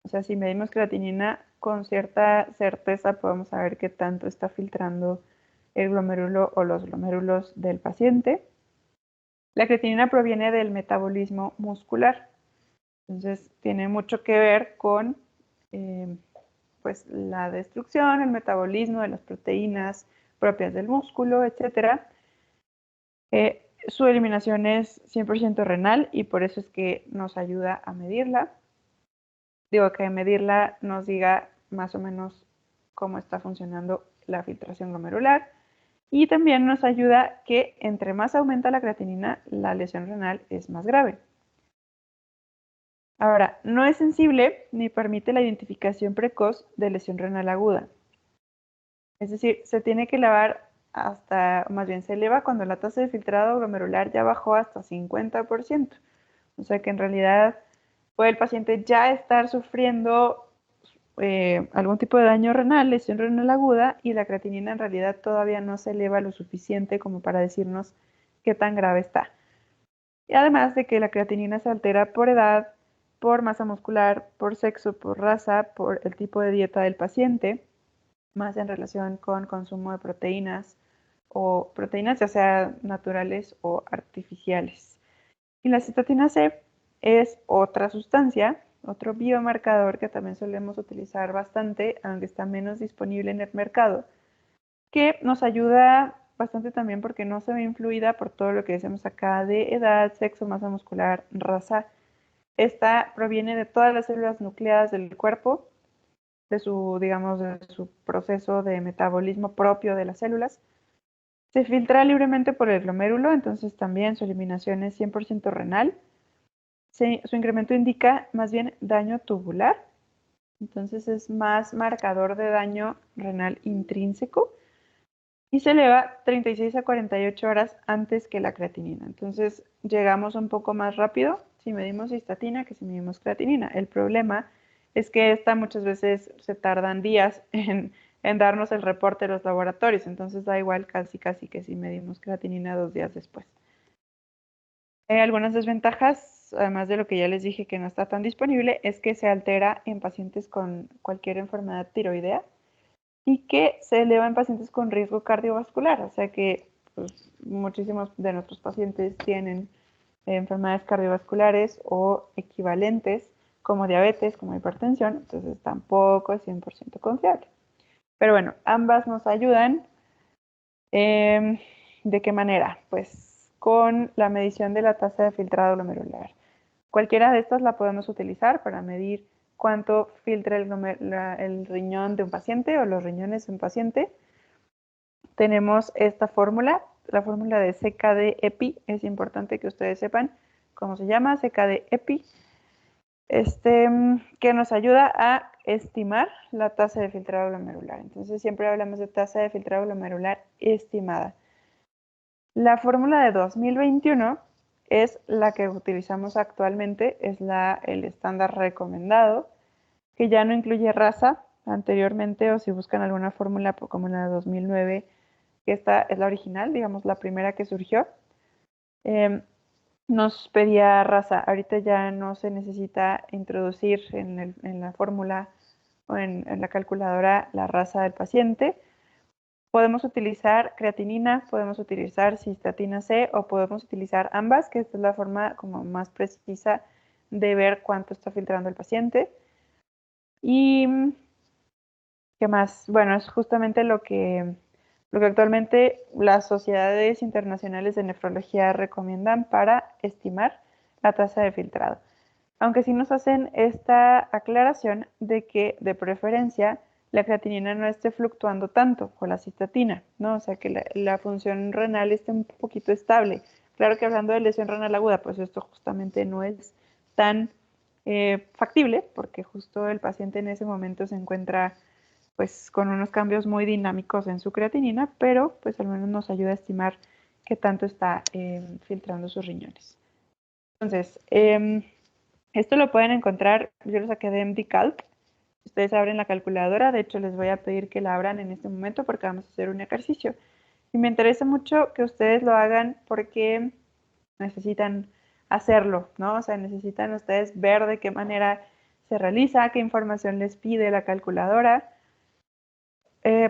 O sea, si medimos creatinina con cierta certeza podemos saber qué tanto está filtrando el glomérulo o los glomérulos del paciente. La creatinina proviene del metabolismo muscular. Entonces, tiene mucho que ver con pues, la destrucción, el metabolismo de las proteínas propias del músculo, etc. Su eliminación es 100% renal y por eso es que nos ayuda a medirla. Digo que medirla nos diga más o menos cómo está funcionando la filtración glomerular. Y también nos ayuda que entre más aumenta la creatinina, la lesión renal es más grave. Ahora, no es sensible ni permite la identificación precoz de lesión renal aguda. Es decir, se tiene que elevar hasta, más bien se eleva cuando la tasa de filtrado glomerular ya bajó hasta 50%. O sea que en realidad puede el paciente ya estar sufriendo algún tipo de daño renal, lesión renal aguda, y la creatinina en realidad todavía no se eleva lo suficiente como para decirnos qué tan grave está. Y además de que la creatinina se altera por edad, por masa muscular, por sexo, por raza, por el tipo de dieta del paciente, más en relación con consumo de proteínas o proteínas ya sea naturales o artificiales. Y la cistatina C es otra sustancia, otro biomarcador que también solemos utilizar bastante, aunque está menos disponible en el mercado, que nos ayuda bastante también porque no se ve influida por todo lo que decimos acá de edad, sexo, masa muscular, raza. Esta proviene de todas las células nucleadas del cuerpo, de su, digamos, de su proceso de metabolismo propio de las células. Se filtra libremente por el glomérulo, entonces también su eliminación es 100% renal. Su incremento indica más bien daño tubular, entonces es más marcador de daño renal intrínseco y se eleva 36 a 48 horas antes que la creatinina. Entonces llegamos un poco más rápido si medimos cistatina que si medimos creatinina. El problema es que esta muchas veces se tardan días en darnos el reporte de los laboratorios, entonces da igual casi que si medimos creatinina 2 días después. Hay algunas desventajas, además de lo que ya les dije que no está tan disponible, es que se altera en pacientes con cualquier enfermedad tiroidea y que se eleva en pacientes con riesgo cardiovascular, o sea que pues, muchísimos de nuestros pacientes tienen enfermedades cardiovasculares o equivalentes como diabetes, como hipertensión, entonces tampoco es 100% confiable. Pero bueno, ambas nos ayudan. ¿De qué manera? Pues con la medición de la tasa de filtrado glomerular. Cualquiera de estas la podemos utilizar para medir cuánto filtra el riñón de un paciente o los riñones de un paciente. Tenemos esta fórmula, la fórmula de CKD-EPI. Es importante que ustedes sepan cómo se llama, CKD-EPI. Que nos ayuda a estimar la tasa de filtrado glomerular. Entonces siempre hablamos de tasa de filtrado glomerular estimada. La fórmula de 2021 es la que utilizamos actualmente, es el estándar recomendado, que ya no incluye raza anteriormente, o si buscan alguna fórmula como la de 2009, que esta es la original, digamos la primera que surgió. Nos pedía raza. Ahorita ya no se necesita introducir en la fórmula o en la calculadora la raza del paciente. Podemos utilizar creatinina, podemos utilizar cistatina C o podemos utilizar ambas, que esta es la forma como más precisa de ver cuánto está filtrando el paciente. Y ¿qué más? Bueno, es justamente lo que actualmente las sociedades internacionales de nefrología recomiendan para estimar la tasa de filtrado. Aunque sí nos hacen esta aclaración de que de preferencia la creatinina no esté fluctuando tanto con la cistatina, ¿no? O sea, que la función renal esté un poquito estable. Claro que hablando de lesión renal aguda, pues esto justamente no es tan factible, porque justo el paciente en ese momento se encuentra pues con unos cambios muy dinámicos en su creatinina, pero pues al menos nos ayuda a estimar qué tanto está filtrando sus riñones. Entonces, esto lo pueden encontrar, yo lo saqué de MDCalc. Ustedes abren la calculadora, de hecho les voy a pedir que la abran en este momento porque vamos a hacer un ejercicio. Y me interesa mucho que ustedes lo hagan porque necesitan hacerlo, ¿no? O sea, necesitan ustedes ver de qué manera se realiza, qué información les pide la calculadora.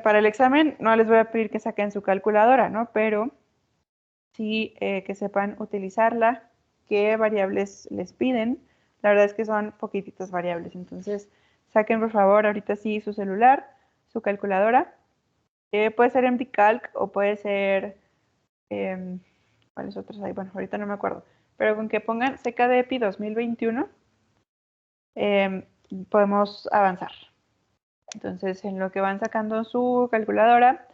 Para el examen no les voy a pedir que saquen su calculadora, ¿no? Pero sí que sepan utilizarla, qué variables les piden. La verdad es que son poquititas variables, entonces saquen por favor ahorita sí su celular, su calculadora. Puede ser MDCalc o puede ser, ¿cuáles otros hay? Bueno, ahorita no me acuerdo, pero con que pongan CKD-EPI 2021 podemos avanzar. Entonces, en lo que van sacando su calculadora,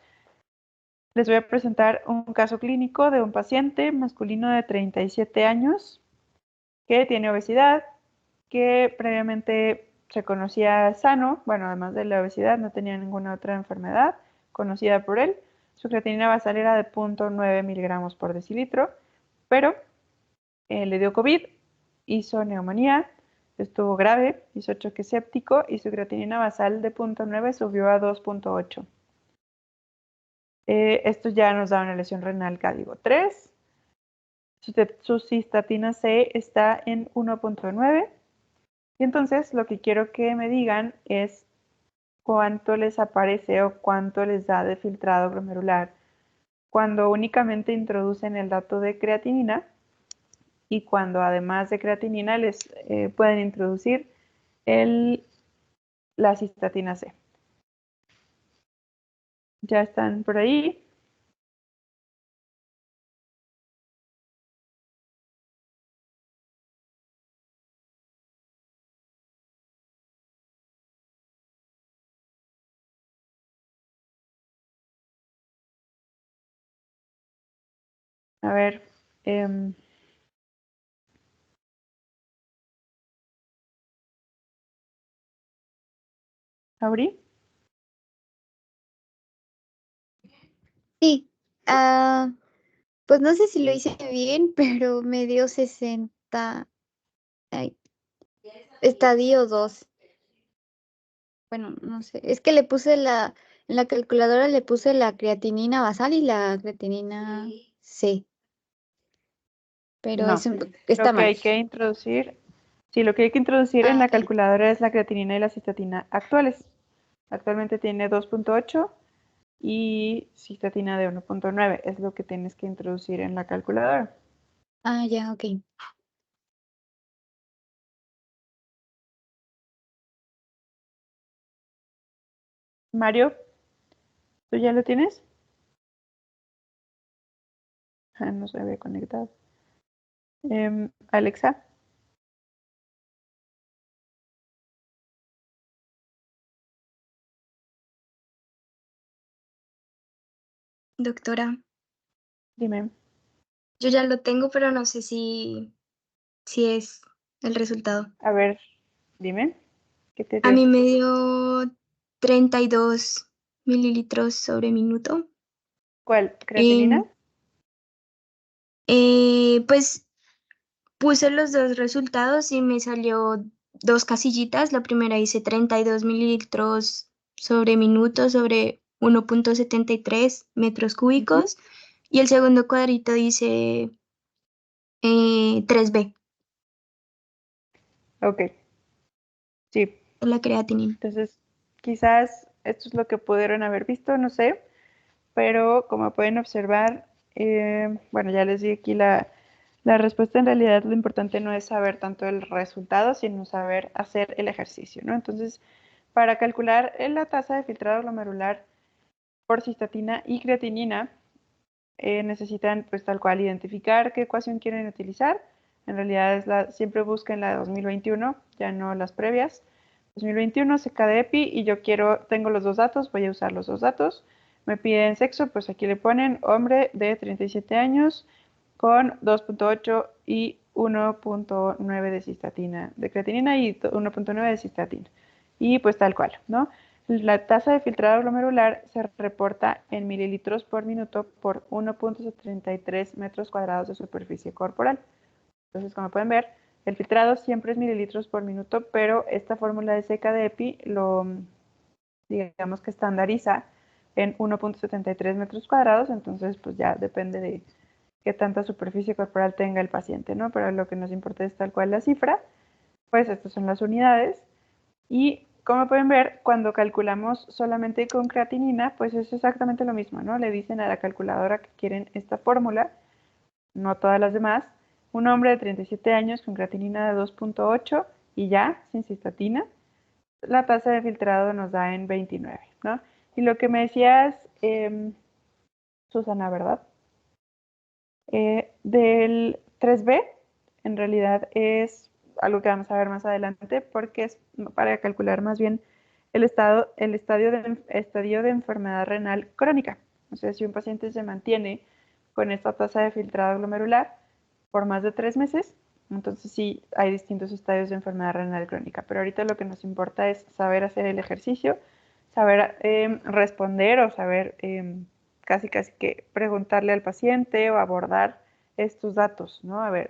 les voy a presentar un caso clínico de un paciente masculino de 37 años que tiene obesidad, que previamente se conocía sano, bueno, además de la obesidad no tenía ninguna otra enfermedad conocida por él. Su creatinina basal era de 0.9 miligramos por decilitro, pero le dio COVID, hizo neumonía, estuvo grave, hizo choque séptico y su creatinina basal de 0.9 subió a 2.8. Esto ya nos da una lesión renal código 3. Su cistatina C está en 1.9. Y entonces lo que quiero que me digan es cuánto les aparece o cuánto les da de filtrado glomerular cuando únicamente introducen el dato de creatinina y cuando además de creatinina les pueden introducir la cistatina C. ¿Ya están por ahí? A ver, ¿Auri? Sí, pues no sé si lo hice bien, pero me dio 60, ay, estadio 2. Bueno, no sé, es que le puse en la calculadora le puse la creatinina basal y la creatinina C, pero No, está lo que mal. hay que introducir, sí, lo que hay que introducir en la Ok. calculadora es la creatinina y la cistatina actuales. Actualmente tiene 2.8 y cistatina de 1.9. Es lo que tienes que introducir en la calculadora. Ah, ya, ok. Mario, ¿tú ya lo tienes? No se había conectado. Alexa. Doctora, Dime. yo ya lo tengo, pero no sé si es el resultado. A ver, dime. ¿Qué te A dio? mí me dio 32 mililitros sobre minuto. ¿Cuál? ¿Creatinina? Pues puse los dos resultados y me salió dos casillitas. La primera dice 32 mililitros sobre minuto sobre 1.73 metros cúbicos. Y el segundo cuadrito dice 3B, Ok. Sí. la creatinina. Entonces, quizás esto es lo que pudieron haber visto, no sé. Pero como pueden observar, bueno, ya les di aquí la respuesta. En realidad lo importante no es saber tanto el resultado, sino saber hacer el ejercicio, ¿no? Entonces, para calcular la tasa de filtrado glomerular por cistatina y creatinina, necesitan pues tal cual identificar qué ecuación quieren utilizar. En realidad siempre busquen la de 2021, ya no las previas. 2021 seca de EPI y yo tengo los dos datos, voy a usar los dos datos. Me piden sexo, pues aquí le ponen hombre de 37 años con 2.8 y 1.9 de cistatina de creatinina y 1.9 de cistatina. Y pues tal cual, ¿no? La tasa de filtrado glomerular se reporta en mililitros por minuto por 1.73 metros cuadrados de superficie corporal. Entonces, como pueden ver, el filtrado siempre es mililitros por minuto, pero esta fórmula de seca de EPI lo, digamos que estandariza en 1.73 metros cuadrados, entonces pues ya depende de qué tanta superficie corporal tenga el paciente, ¿no? Pero lo que nos importa es tal cual la cifra, pues estas son las unidades. Y como pueden ver, cuando calculamos solamente con creatinina, pues es exactamente lo mismo, ¿no? Le dicen a la calculadora que quieren esta fórmula, no todas las demás. Un hombre de 37 años con creatinina de 2.8 y ya, sin cistatina, la tasa de filtrado nos da en 29, ¿no? Y lo que me decías, Susana, ¿verdad? Del 3B, en realidad es algo que vamos a ver más adelante porque es para calcular más bien el estadio de enfermedad renal crónica. O sea, si un paciente se mantiene con esta tasa de filtrado glomerular por más de 3 meses, entonces sí hay distintos estadios de enfermedad renal crónica. Pero ahorita lo que nos importa es saber hacer el ejercicio, saber responder o saber casi que preguntarle al paciente o abordar estos datos, ¿no? A ver,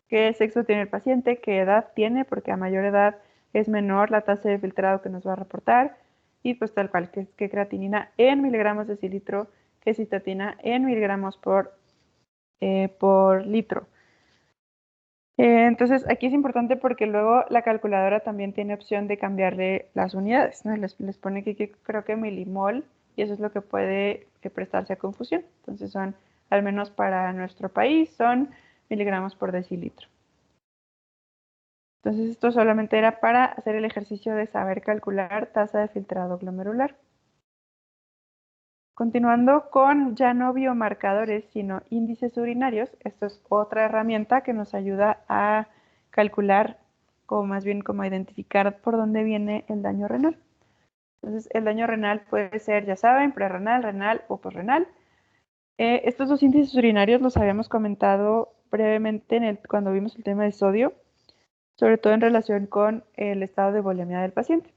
¿qué sexo tiene el paciente? ¿Qué edad tiene? Porque a mayor edad es menor la tasa de filtrado que nos va a reportar. Y pues tal cual, que creatinina en miligramos de cilitro, que cistatina en miligramos por litro. Entonces aquí es importante porque luego la calculadora también tiene opción de cambiarle las unidades, ¿no? Les pone aquí creo que milimol y eso es lo que puede prestarse a confusión. Entonces son, al menos para nuestro país, son miligramos por decilitro. Entonces esto solamente era para hacer el ejercicio de saber calcular tasa de filtrado glomerular. Continuando con ya no biomarcadores, sino índices urinarios, esto es otra herramienta que nos ayuda a calcular, o más bien como a identificar por dónde viene el daño renal. Entonces, el daño renal puede ser, ya saben, prerrenal, renal o posrenal. Estos dos índices urinarios los habíamos comentado brevemente cuando vimos el tema de sodio, sobre todo en relación con el estado de volemia del paciente.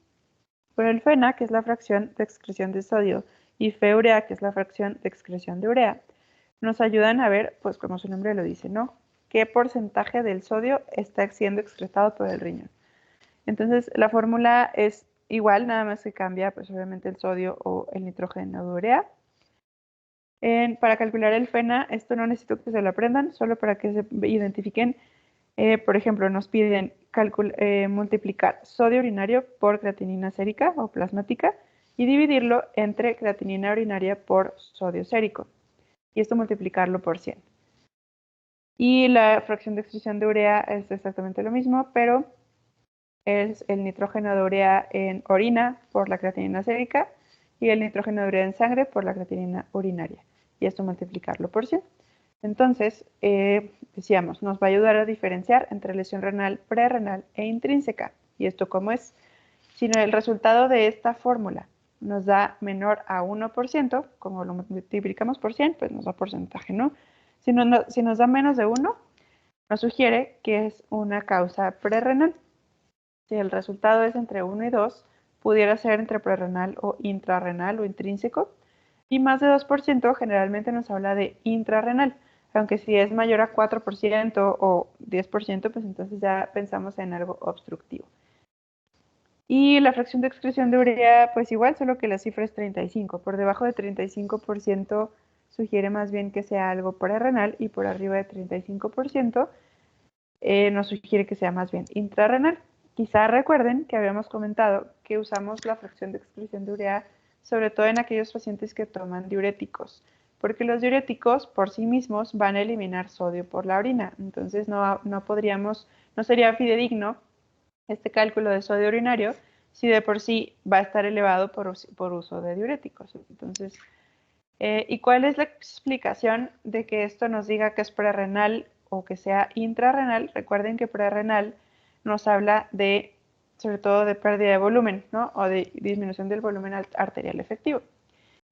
Pero el FeNA, que es la fracción de excreción de sodio, y FeUrea, que es la fracción de excreción de urea, nos ayudan a ver, pues como su nombre lo dice, ¿no? ¿Qué porcentaje del sodio está siendo excretado por el riñón? Entonces, la fórmula es igual, nada más que cambia, pues obviamente el sodio o el nitrógeno de urea. Para calcular el FeNA, esto no necesito que se lo aprendan, solo para que se identifiquen. Por ejemplo, nos piden multiplicar sodio urinario por creatinina sérica o plasmática y dividirlo entre creatinina urinaria por sodio sérico. Y esto multiplicarlo por 100. Y la fracción de excreción de urea es exactamente lo mismo, pero es el nitrógeno de urea en orina por la creatinina sérica y el nitrógeno de urea en sangre por la creatinina urinaria. Y esto multiplicarlo por 100. Entonces, decíamos, nos va a ayudar a diferenciar entre lesión renal, prerrenal e intrínseca. ¿Y esto cómo es? Sino el resultado de esta fórmula nos da menor a 1%, como lo multiplicamos por 100, pues nos da porcentaje, ¿no? Si nos da menos de 1, nos sugiere que es una causa prerrenal. Si el resultado es entre 1 y 2, pudiera ser entre prerrenal o intrarrenal o intrínseco. Y más de 2% generalmente nos habla de intrarrenal. Aunque si es mayor a 4% o 10%, pues entonces ya pensamos en algo obstructivo. Y la fracción de excreción de urea, pues igual, solo que la cifra es 35. Por debajo de 35% sugiere más bien que sea algo prerrenal y por arriba de 35% nos sugiere que sea más bien intrarrenal. Quizá recuerden que habíamos comentado que usamos la fracción de excreción de urea sobre todo en aquellos pacientes que toman diuréticos, porque los diuréticos por sí mismos van a eliminar sodio por la orina. Entonces no sería fidedigno este cálculo de sodio urinario si de por sí va a estar elevado por uso de diuréticos. Entonces, ¿y cuál es la explicación de que esto nos diga que es prerrenal o que sea intrarrenal? Recuerden que prerrenal nos habla de, sobre todo, de pérdida de volumen, ¿no? O de disminución del volumen arterial efectivo.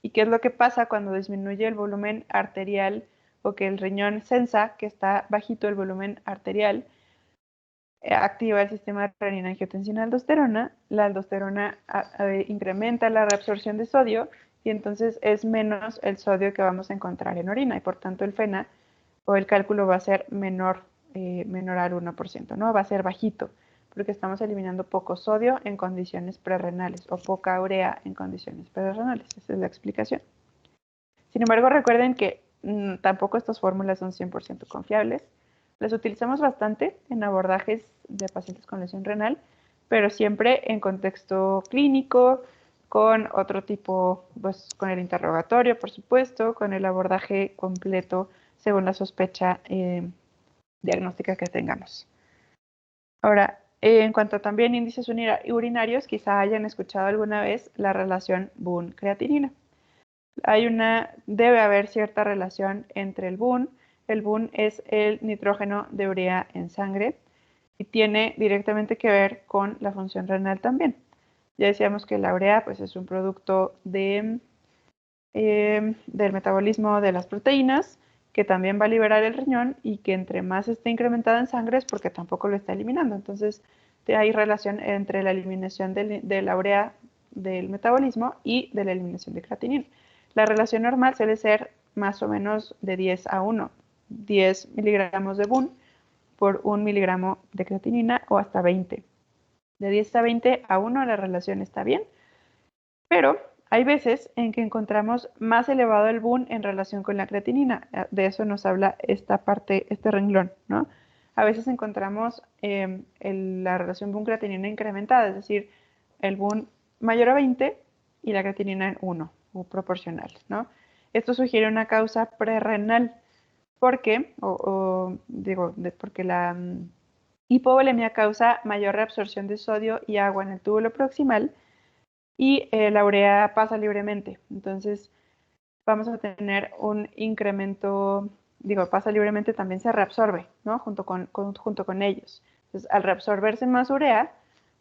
¿Y qué es lo que pasa cuando disminuye el volumen arterial o que el riñón sensa que está bajito el volumen arterial? Activa el sistema renina-angiotensina-aldosterona. La aldosterona incrementa la reabsorción de sodio y entonces es menos el sodio que vamos a encontrar en orina y por tanto el FENA o el cálculo va a ser menor al 1%, ¿no? Va a ser bajito porque estamos eliminando poco sodio en condiciones prerrenales o poca urea en condiciones prerrenales. Esa es la explicación. Sin embargo, recuerden que tampoco estas fórmulas son 100% confiables. Las utilizamos bastante en abordajes de pacientes con lesión renal, pero siempre en contexto clínico, con otro tipo, pues con el interrogatorio, por supuesto, con el abordaje completo según la sospecha diagnóstica que tengamos. Ahora, en cuanto a también índices urinarios, quizá hayan escuchado alguna vez la relación BUN-creatinina. Debe haber cierta relación entre el BUN. El BUN es el nitrógeno de urea en sangre y tiene directamente que ver con la función renal también. Ya decíamos que la urea pues, es un producto del metabolismo de las proteínas que también va a liberar el riñón y que entre más esté incrementada en sangre es porque tampoco lo está eliminando. Entonces hay relación entre la eliminación de la urea del metabolismo y de la eliminación de creatinina. La relación normal suele ser más o menos de 10 a 1, 10 miligramos de BUN por 1 miligramo de creatinina o hasta 20. De 10 a 20 a 1 la relación está bien, pero hay veces en que encontramos más elevado el BUN en relación con la creatinina. De eso nos habla esta parte, este renglón, ¿no? A veces encontramos la relación BUN-creatinina incrementada, es decir, el BUN mayor a 20 y la creatinina en 1 o proporcional, ¿no? Esto sugiere una causa prerrenal porque la hipovolemia causa mayor reabsorción de sodio y agua en el túbulo proximal y la urea pasa libremente. Entonces vamos a tener un incremento, pasa libremente también se reabsorbe, ¿no? Junto con ellos. Entonces al reabsorberse más urea,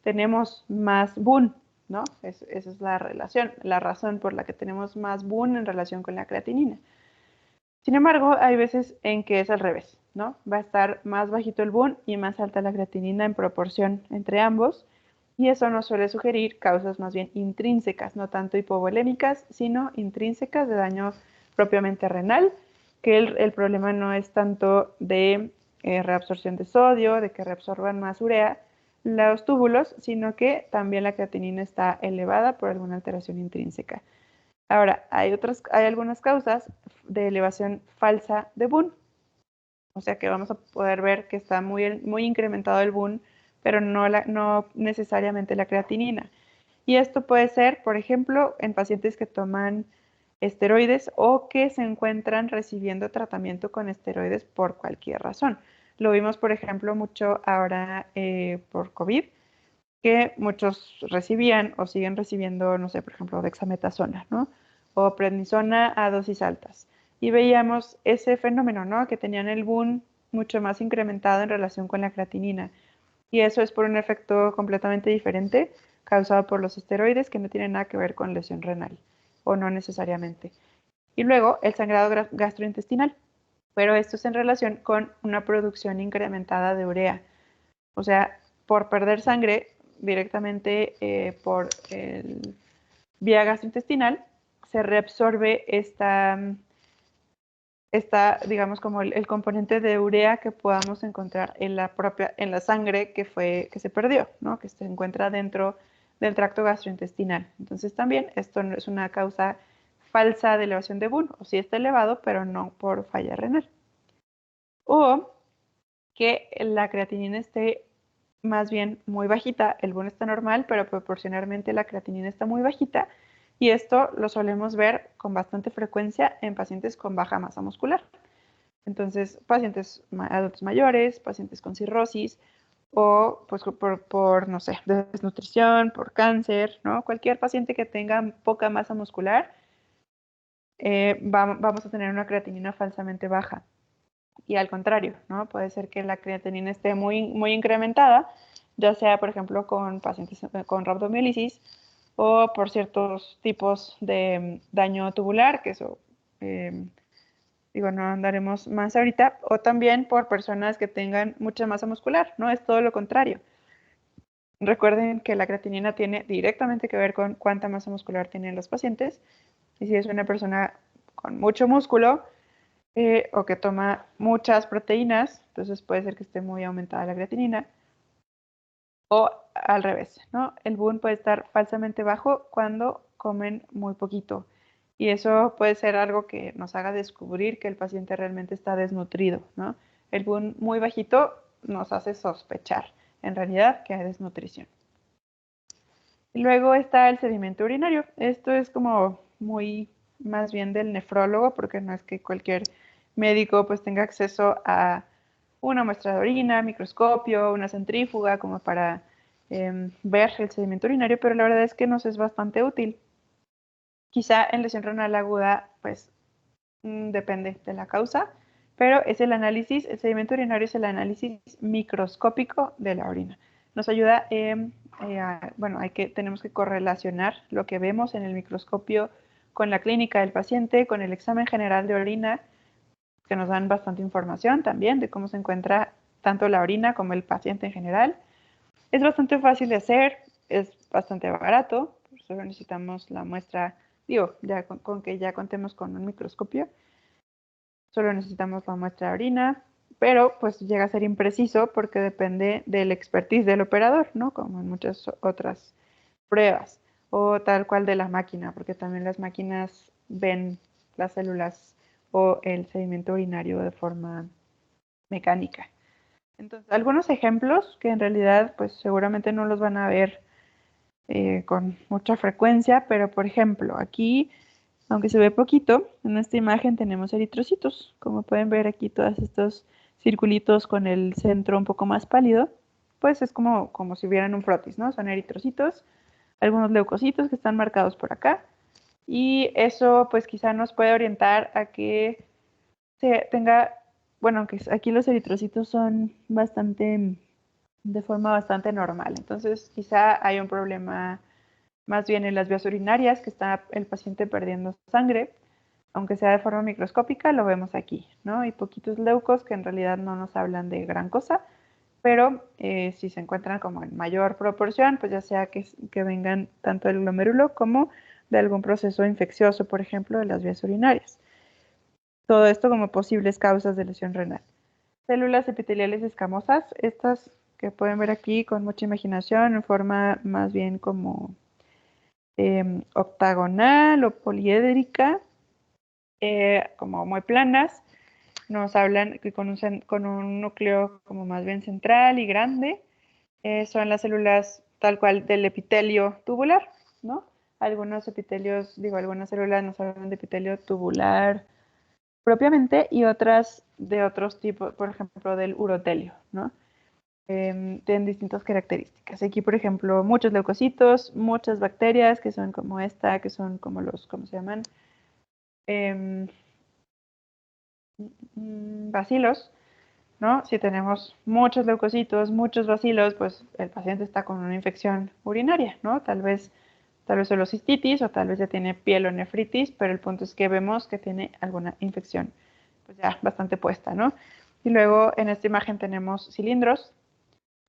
tenemos más BUN, ¿no? Esa es la relación, la razón por la que tenemos más BUN en relación con la creatinina. Sin embargo, hay veces en que es al revés, ¿no? Va a estar más bajito el BUN y más alta la creatinina en proporción entre ambos, y eso nos suele sugerir causas más bien intrínsecas, no tanto hipovolémicas, sino intrínsecas de daño propiamente renal, que el problema no es tanto de reabsorción de sodio, de que reabsorban más urea los túbulos, sino que también la creatinina está elevada por alguna alteración intrínseca. Ahora, hay algunas causas de elevación falsa de BUN, o sea que vamos a poder ver que está muy, muy incrementado el BUN, pero no necesariamente la creatinina. Y esto puede ser, por ejemplo, en pacientes que toman esteroides o que se encuentran recibiendo tratamiento con esteroides por cualquier razón. Lo vimos, por ejemplo, mucho ahora por COVID, que muchos recibían o siguen recibiendo, no sé, por ejemplo, dexametasona, ¿no? O prednisona a dosis altas. Y veíamos ese fenómeno, ¿no? Que tenían el BUN mucho más incrementado en relación con la creatinina. Y eso es por un efecto completamente diferente, causado por los esteroides que no tiene nada que ver con lesión renal, o no necesariamente. Y luego el sangrado gastrointestinal, pero esto es en relación con una producción incrementada de urea. O sea, por perder sangre directamente por el vía gastrointestinal, se reabsorbe digamos, como el componente de urea que podamos encontrar en la sangre que se perdió, ¿no? Que se encuentra dentro del tracto gastrointestinal. Entonces también esto no es una causa falsa de elevación de BUN, o sí está elevado, pero no por falla renal. O que la creatinina esté más bien muy bajita, el BUN está normal, pero proporcionalmente la creatinina está muy bajita, y esto lo solemos ver con bastante frecuencia en pacientes con baja masa muscular. Entonces, pacientes adultos mayores, pacientes con cirrosis, o pues por no sé, desnutrición, por cáncer, ¿no? Cualquier paciente que tenga poca masa muscular, vamos a tener una creatinina falsamente baja. Y al contrario, ¿no? Puede ser que la creatinina esté muy, muy incrementada, ya sea, por ejemplo, con pacientes con rhabdomiólisis o por ciertos tipos de daño tubular, que eso, no andaremos más ahorita, o también por personas que tengan mucha masa muscular, ¿no? Es todo lo contrario. Recuerden que la creatinina tiene directamente que ver con cuánta masa muscular tienen los pacientes, y si es una persona con mucho músculo, o que toma muchas proteínas, entonces puede ser que esté muy aumentada la creatinina, o al revés, ¿no? El BUN puede estar falsamente bajo cuando comen muy poquito, y eso puede ser algo que nos haga descubrir que el paciente realmente está desnutrido, ¿no? El BUN muy bajito nos hace sospechar, en realidad, que hay desnutrición. Luego está el sedimento urinario. Esto es como muy más bien del nefrólogo, porque no es que cualquier médico pues tenga acceso a una muestra de orina, microscopio, una centrífuga como para ver el sedimento urinario, pero la verdad es que nos es bastante útil. Quizá en lesión renal aguda pues depende de la causa, pero es el sedimento urinario es el análisis microscópico de la orina. Nos ayuda, tenemos que correlacionar lo que vemos en el microscopio con la clínica del paciente, con el examen general de orina, que nos dan bastante información también de cómo se encuentra tanto la orina como el paciente en general. Es bastante fácil de hacer, es bastante barato, solo necesitamos la muestra, ya con que ya contemos con un microscopio. Solo necesitamos la muestra de orina, pero pues llega a ser impreciso porque depende del expertise del operador, ¿no? Como en muchas otras pruebas, o tal cual de la máquina, porque también las máquinas ven las células o el sedimento urinario de forma mecánica. Entonces, algunos ejemplos que en realidad pues seguramente no los van a ver con mucha frecuencia, pero por ejemplo, aquí, aunque se ve poquito, en esta imagen tenemos eritrocitos. Como pueden ver aquí, todos estos circulitos con el centro un poco más pálido, pues es como si hubieran un frotis, ¿no? Son eritrocitos, algunos leucocitos que están marcados por acá, y eso pues quizá nos puede orientar a que se tenga, bueno, aunque aquí los eritrocitos son de forma bastante normal, entonces quizá hay un problema más bien en las vías urinarias, que está el paciente perdiendo sangre, aunque sea de forma microscópica, lo vemos aquí, ¿no? Hay poquitos leucos que en realidad no nos hablan de gran cosa, pero si se encuentran como en mayor proporción, pues ya sea que vengan tanto del glomérulo como de algún proceso infeccioso, por ejemplo, de las vías urinarias. Todo esto como posibles causas de lesión renal. Células epiteliales escamosas, estas que pueden ver aquí con mucha imaginación, en forma más bien como octagonal o poliédrica, como muy planas, nos hablan que con un núcleo como más bien central y grande, son las células tal cual del epitelio tubular, ¿no? Algunos epitelios, algunas células nos hablan de epitelio tubular propiamente, y otras de otros tipos, por ejemplo, del urotelio, ¿no? Tienen distintas características. Aquí, por ejemplo, muchos leucocitos, muchas bacterias que son como esta, que son como ¿cómo se llaman? Bacilos, ¿no? Si tenemos muchos leucocitos, muchos bacilos, pues el paciente está con una infección urinaria, ¿no? Tal vez solo cistitis o tal vez ya tiene pielonefritis, pero el punto es que vemos que tiene alguna infección, pues ya bastante puesta, ¿no? Y luego en esta imagen tenemos cilindros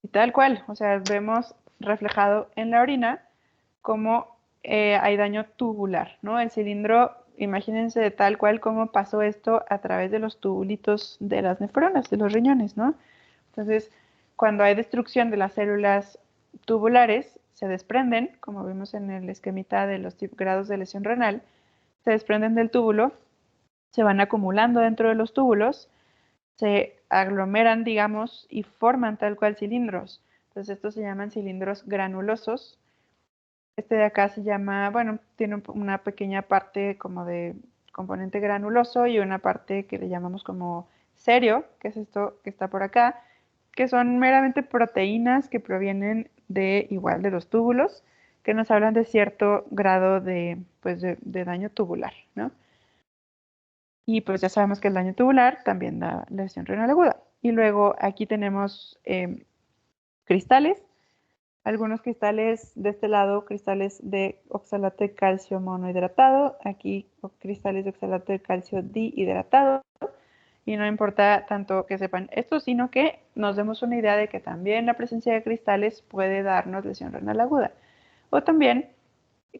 y tal cual, o sea, vemos reflejado en la orina cómo hay daño tubular, ¿no? El cilindro, imagínense tal cual cómo pasó esto a través de los tubulitos de las nefronas, de los riñones, ¿no? Entonces, cuando hay destrucción de las células tubulares, se desprenden, como vimos en el esquemita de los grados de lesión renal, se desprenden del túbulo, se van acumulando dentro de los túbulos, se aglomeran, digamos, y forman tal cual cilindros. Entonces, estos se llaman cilindros granulosos. Este de acá se llama, bueno, tiene una pequeña parte como de componente granuloso y una parte que le llamamos como serio, que es esto que está por acá, que son meramente proteínas que provienen de igual de los túbulos, que nos hablan de cierto grado de, pues de daño tubular, ¿no? Y pues ya sabemos que el daño tubular también da lesión renal aguda. Y luego aquí tenemos cristales, algunos cristales de este lado, cristales de oxalato de calcio monohidratado, aquí cristales de oxalato de calcio dihidratado. Y no importa tanto que sepan esto, sino que nos demos una idea de que también la presencia de cristales puede darnos lesión renal aguda. O también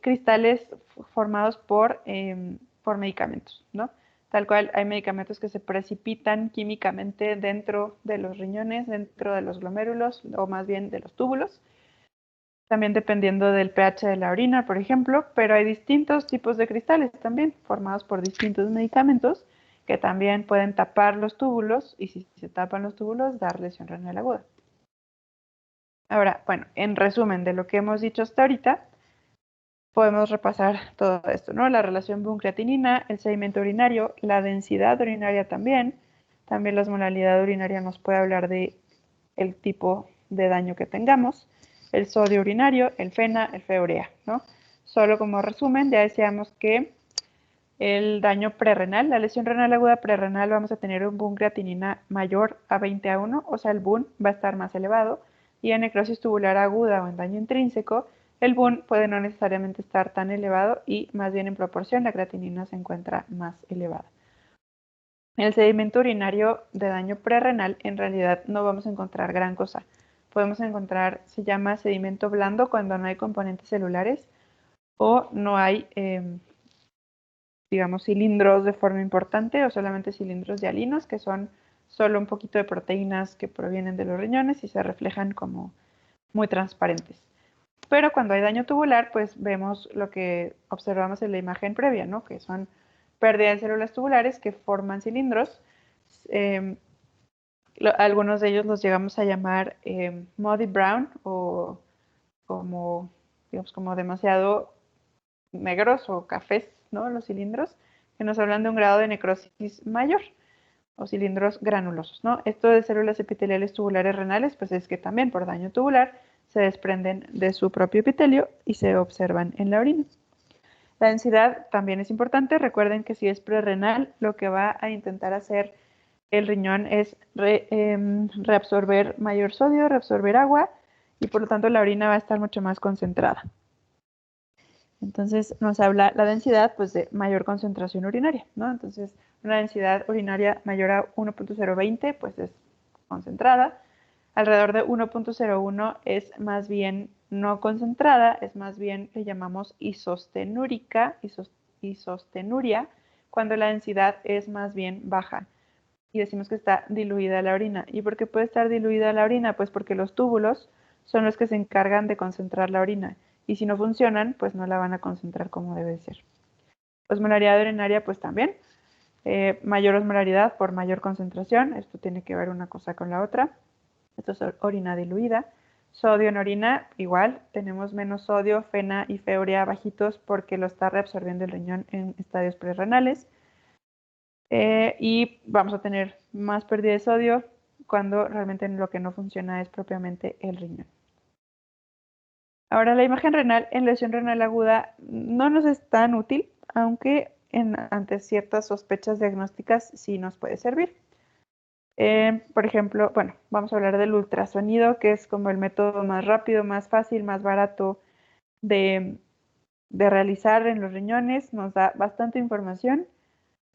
cristales formados por medicamentos, ¿no? Tal cual hay medicamentos que se precipitan químicamente dentro de los riñones, dentro de los glomérulos, o más bien de los túbulos. También dependiendo del pH de la orina, por ejemplo, pero hay distintos tipos de cristales también, formados por distintos medicamentos, que también pueden tapar los túbulos, y si se tapan los túbulos, dar lesión renal aguda. Ahora, bueno, en resumen de lo que hemos dicho hasta ahorita, podemos repasar todo esto, ¿no? La relación BUN-creatinina, el sedimento urinario, la densidad urinaria también la osmolaridad urinaria nos puede hablar de el tipo de daño que tengamos, el sodio urinario, el FeNA, el FeUrea, ¿no? Solo como resumen, ya decíamos que el daño prerrenal, la lesión renal aguda prerrenal, vamos a tener un BUN-creatinina mayor a 20/1, o sea, el BUN va a estar más elevado, y en necrosis tubular aguda o en daño intrínseco, el BUN puede no necesariamente estar tan elevado y más bien en proporción la creatinina se encuentra más elevada. El sedimento urinario de daño prerrenal, en realidad no vamos a encontrar gran cosa. Podemos encontrar, se llama sedimento blando cuando no hay componentes celulares o no hay, digamos, cilindros de forma importante o solamente cilindros hialinos, que son solo un poquito de proteínas que provienen de los riñones y se reflejan como muy transparentes. Pero cuando hay daño tubular, pues vemos lo que observamos en la imagen previa, ¿no? Que son pérdida de células tubulares que forman cilindros. Algunos de ellos los llegamos a llamar muddy brown o como, digamos, como demasiado negros o cafés, ¿no? Los cilindros, que nos hablan de un grado de necrosis mayor o cilindros granulosos, ¿no? Esto de células epiteliales tubulares renales, pues es que también por daño tubular se desprenden de su propio epitelio y se observan en la orina. La densidad también es importante. Recuerden que si es prerrenal, lo que va a intentar hacer el riñón es reabsorber mayor sodio, reabsorber agua y por lo tanto la orina va a estar mucho más concentrada. Entonces nos habla la densidad pues de mayor concentración urinaria, ¿no? Entonces una densidad urinaria mayor a 1.020 pues es concentrada. Alrededor de 1.01 es más bien no concentrada, es más bien le llamamos isostenúrica, isostenuria, cuando la densidad es más bien baja. Y decimos que está diluida la orina. ¿Y por qué puede estar diluida la orina? Pues porque los túbulos son los que se encargan de concentrar la orina. Y si no funcionan, pues no la van a concentrar como debe ser. Osmolaridad urinaria, pues también. Mayor osmolaridad por mayor concentración. Esto tiene que ver una cosa con la otra. Esto es orina diluida. Sodio en orina, igual. Tenemos menos sodio, FeNA y FeUrea bajitos porque lo está reabsorbiendo el riñón en estadios prerrenales. Y vamos a tener más pérdida de sodio cuando realmente lo que no funciona es propiamente el riñón. Ahora, la imagen renal en lesión renal aguda no nos es tan útil, aunque ante ciertas sospechas diagnósticas sí nos puede servir. Por ejemplo, bueno, vamos a hablar del ultrasonido, que es como el método más rápido, más fácil, más barato de realizar en los riñones. Nos da bastante información,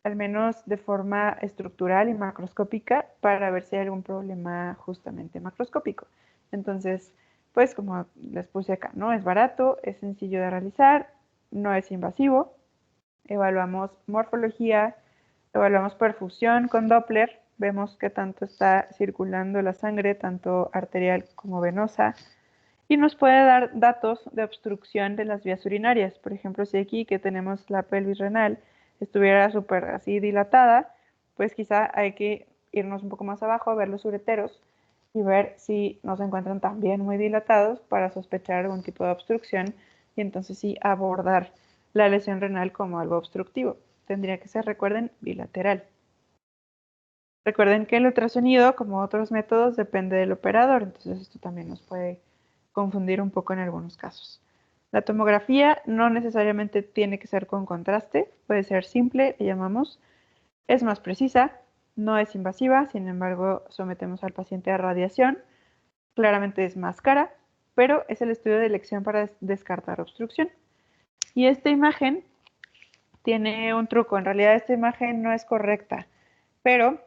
al menos de forma estructural y macroscópica, para ver si hay algún problema justamente macroscópico. Entonces, pues como les puse acá, ¿no? Es barato, es sencillo de realizar, no es invasivo. Evaluamos morfología, evaluamos perfusión con Doppler, vemos qué tanto está circulando la sangre, tanto arterial como venosa, y nos puede dar datos de obstrucción de las vías urinarias. Por ejemplo, si aquí que tenemos la pelvis renal estuviera súper así dilatada, pues quizá hay que irnos un poco más abajo a ver los ureteros y ver si no se encuentran también muy dilatados para sospechar algún tipo de obstrucción y entonces sí abordar la lesión renal como algo obstructivo. Tendría que ser, recuerden, bilateral. Recuerden que el ultrasonido, como otros métodos, depende del operador, entonces esto también nos puede confundir un poco en algunos casos. La tomografía no necesariamente tiene que ser con contraste, puede ser simple, le llamamos, es más precisa, no es invasiva, sin embargo sometemos al paciente a radiación, claramente es más cara, pero es el estudio de elección para descartar obstrucción. Y esta imagen tiene un truco, en realidad esta imagen no es correcta, pero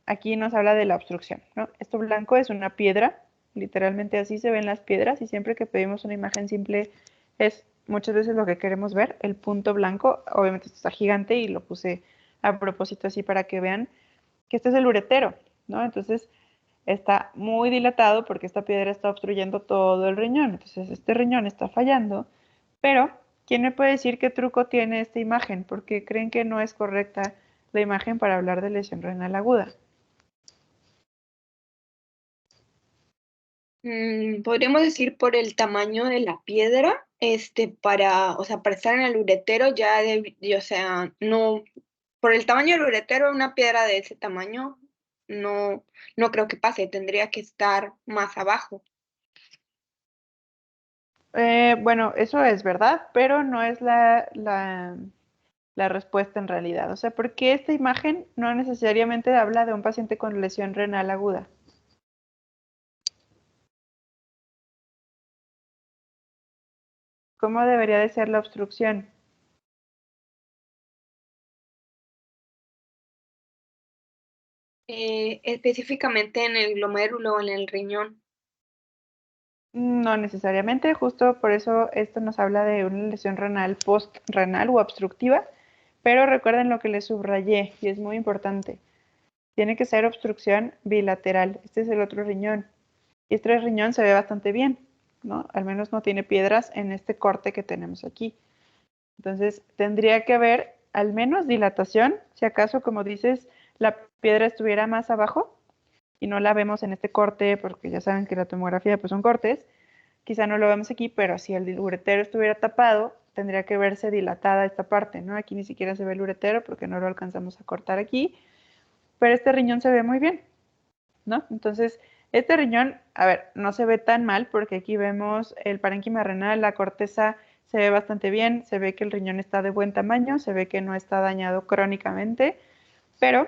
aquí nos habla de la obstrucción, ¿no? Esto blanco es una piedra, literalmente así se ven las piedras y siempre que pedimos una imagen simple es muchas veces lo que queremos ver, el punto blanco, obviamente esto está gigante y lo puse a propósito así para que vean que este es el uretero, ¿no? Entonces está muy dilatado porque esta piedra está obstruyendo todo el riñón, entonces este riñón está fallando, pero ¿quién me puede decir qué truco tiene esta imagen? Porque creen que no es correcta la imagen para hablar de lesión renal aguda. Podríamos decir por el tamaño de la piedra, o sea, para estar en el uretero o sea, no, por el tamaño del uretero, una piedra de ese tamaño, no creo que pase, tendría que estar más abajo. Bueno, eso es verdad, pero no es la respuesta en realidad. O sea, porque esta imagen no necesariamente habla de un paciente con lesión renal aguda. ¿Cómo debería de ser la obstrucción? Específicamente en el glomérulo o en el riñón. No necesariamente, justo por eso esto nos habla de una lesión renal postrenal o obstructiva, pero recuerden lo que les subrayé y es muy importante. Tiene que ser obstrucción bilateral. Este es el otro riñón. Y este riñón se ve bastante bien, ¿no? Al menos no tiene piedras en este corte que tenemos aquí. Entonces, tendría que haber al menos dilatación, si acaso, como dices, la piedra estuviera más abajo y no la vemos en este corte, porque ya saben que la tomografía pues son cortes, quizá no lo vemos aquí, pero si el uretero estuviera tapado, tendría que verse dilatada esta parte, ¿no? Aquí ni siquiera se ve el uretero porque no lo alcanzamos a cortar aquí, pero este riñón se ve muy bien, ¿no? Entonces, este riñón, a ver, no se ve tan mal porque aquí vemos el parénquima renal, la corteza se ve bastante bien, se ve que el riñón está de buen tamaño, se ve que no está dañado crónicamente, pero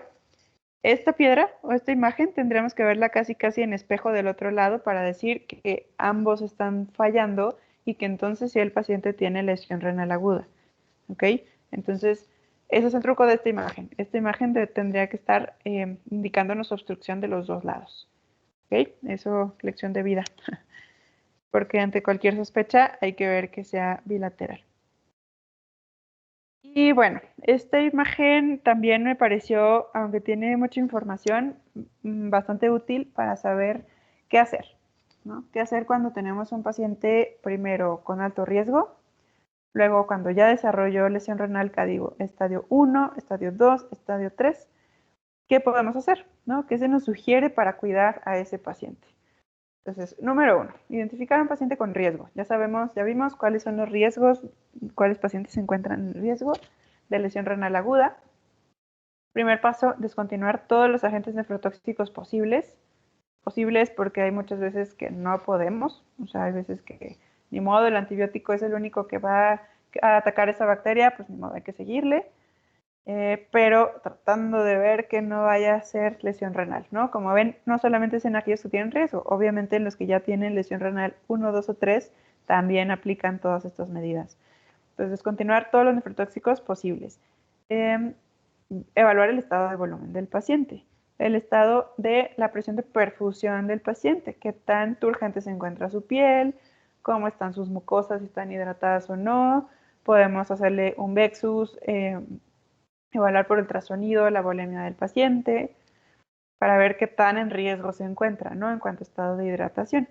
esta piedra o esta imagen tendríamos que verla casi en espejo del otro lado para decir que ambos están fallando y que entonces sí el paciente tiene lesión renal aguda, ¿ok? Entonces, ese es el truco de esta imagen. Esta imagen tendría que estar indicándonos obstrucción de los dos lados, ¿ok? Eso, lección de vida. Porque ante cualquier sospecha hay que ver que sea bilateral. Y bueno, esta imagen también me pareció, aunque tiene mucha información, bastante útil para saber qué hacer, ¿no? ¿Qué hacer cuando tenemos un paciente primero con alto riesgo? Luego, cuando ya desarrolló lesión renal, que digo, estadio 1, estadio 2, estadio 3, ¿qué podemos hacer? ¿No? ¿Qué se nos sugiere para cuidar a ese paciente? Entonces, número 1, identificar a un paciente con riesgo. Ya sabemos, ya vimos cuáles son los riesgos, cuáles pacientes se encuentran en riesgo de lesión renal aguda. Primer paso, descontinuar todos los agentes nefrotóxicos posibles. Posibles porque hay muchas veces que no podemos, o sea, hay veces que ni modo, el antibiótico es el único que va a atacar esa bacteria, pues ni modo, hay que seguirle. pero tratando de ver que no vaya a ser lesión renal, ¿no? Como ven, no solamente es en aquellos que tienen riesgo, obviamente en los que ya tienen lesión renal 1, 2 o 3, también aplican todas estas medidas. Entonces, descontinuar todos los nefrotóxicos posibles. Evaluar el estado de volumen del paciente, el estado de la presión de perfusión del paciente, qué tan turgente se encuentra su piel, cómo están sus mucosas, si están hidratadas o no. Podemos hacerle un Vexus, evaluar por ultrasonido la volemia del paciente para ver qué tan en riesgo se encuentra, ¿no? En cuanto a estado de hidratación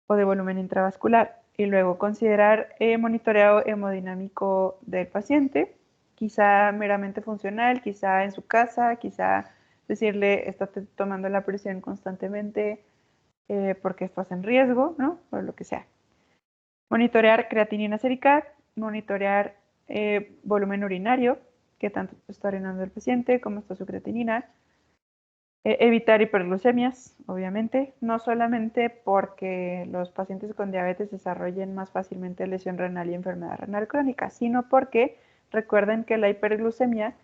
o de volumen intravascular. Y luego considerar monitoreo hemodinámico del paciente, quizá meramente funcional, quizá en su casa, quizá decirle, estate tomando la presión constantemente porque estás en riesgo, ¿no? O lo que sea. Monitorear creatinina sérica, monitorear volumen urinario, qué tanto está orinando el paciente, cómo está su creatinina. Evitar hiperglucemias, obviamente, no solamente porque los pacientes con diabetes desarrollen más fácilmente lesión renal y enfermedad renal crónica, sino porque recuerden que la hiperglucemia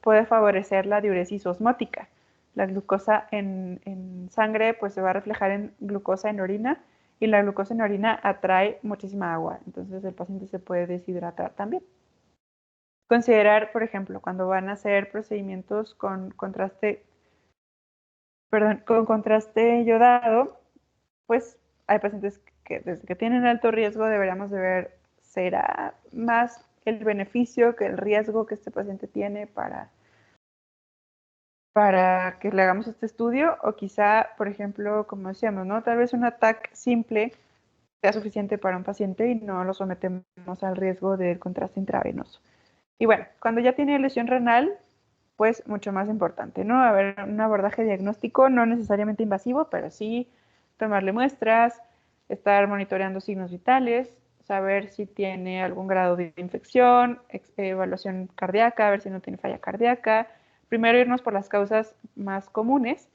puede favorecer la diuresis osmótica. La glucosa en sangre pues, se va a reflejar en glucosa en orina y la glucosa en orina atrae muchísima agua, entonces el paciente se puede deshidratar también. Considerar, por ejemplo, cuando van a hacer procedimientos con contraste yodado, pues hay pacientes que desde que tienen alto riesgo deberíamos de ver, ¿será más el beneficio que el riesgo que este paciente tiene para que le hagamos este estudio? O quizá, por ejemplo, como decíamos, ¿no? Tal vez un TAC simple sea suficiente para un paciente y no lo sometemos al riesgo del contraste intravenoso. Y bueno, cuando ya tiene lesión renal, pues mucho más importante, ¿no? A ver, un abordaje diagnóstico no necesariamente invasivo, pero sí tomarle muestras, estar monitoreando signos vitales, saber si tiene algún grado de infección, evaluación cardíaca, a ver si no tiene falla cardíaca. Primero irnos por las causas más comunes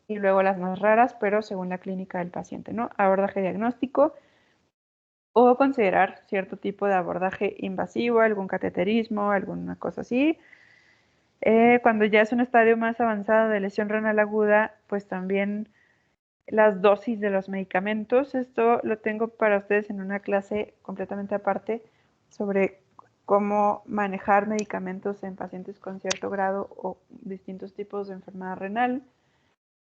y luego las más raras, pero según la clínica del paciente, ¿no? Abordaje diagnóstico o considerar cierto tipo de abordaje invasivo, algún cateterismo, alguna cosa así. Cuando ya es un estadio más avanzado de lesión renal aguda, pues también las dosis de los medicamentos. Esto lo tengo para ustedes en una clase completamente aparte sobre cómo manejar medicamentos en pacientes con cierto grado o distintos tipos de enfermedad renal,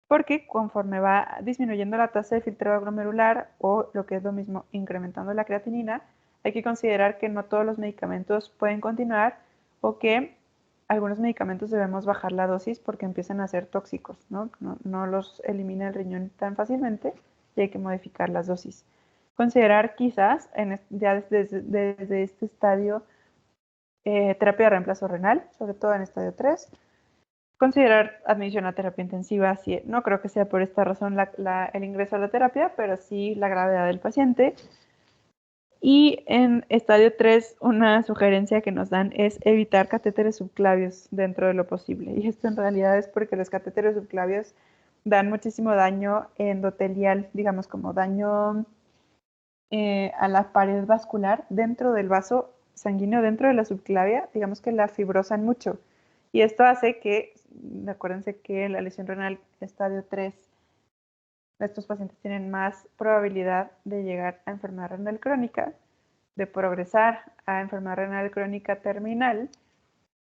porque conforme va disminuyendo la tasa de filtrado glomerular o lo que es lo mismo, incrementando la creatinina, hay que considerar que no todos los medicamentos pueden continuar o que algunos medicamentos debemos bajar la dosis porque empiezan a ser tóxicos, ¿no? No los elimina el riñón tan fácilmente y hay que modificar las dosis. Considerar quizás, ya desde este estadio, terapia de reemplazo renal, sobre todo en estadio 3. Considerar admisión a terapia intensiva, si, no creo que sea por esta razón el ingreso a la terapia, pero sí la gravedad del paciente. Y en estadio 3, una sugerencia que nos dan es evitar catéteres subclavios dentro de lo posible. Y esto en realidad es porque los catéteres subclavios dan muchísimo daño endotelial, digamos como daño a la pared vascular dentro del vaso sanguíneo, dentro de la subclavia, digamos que la fibrosan mucho. Y esto hace que, acuérdense que la lesión renal estadio 3, estos pacientes tienen más probabilidad de llegar a enfermedad renal crónica, de progresar a enfermedad renal crónica terminal,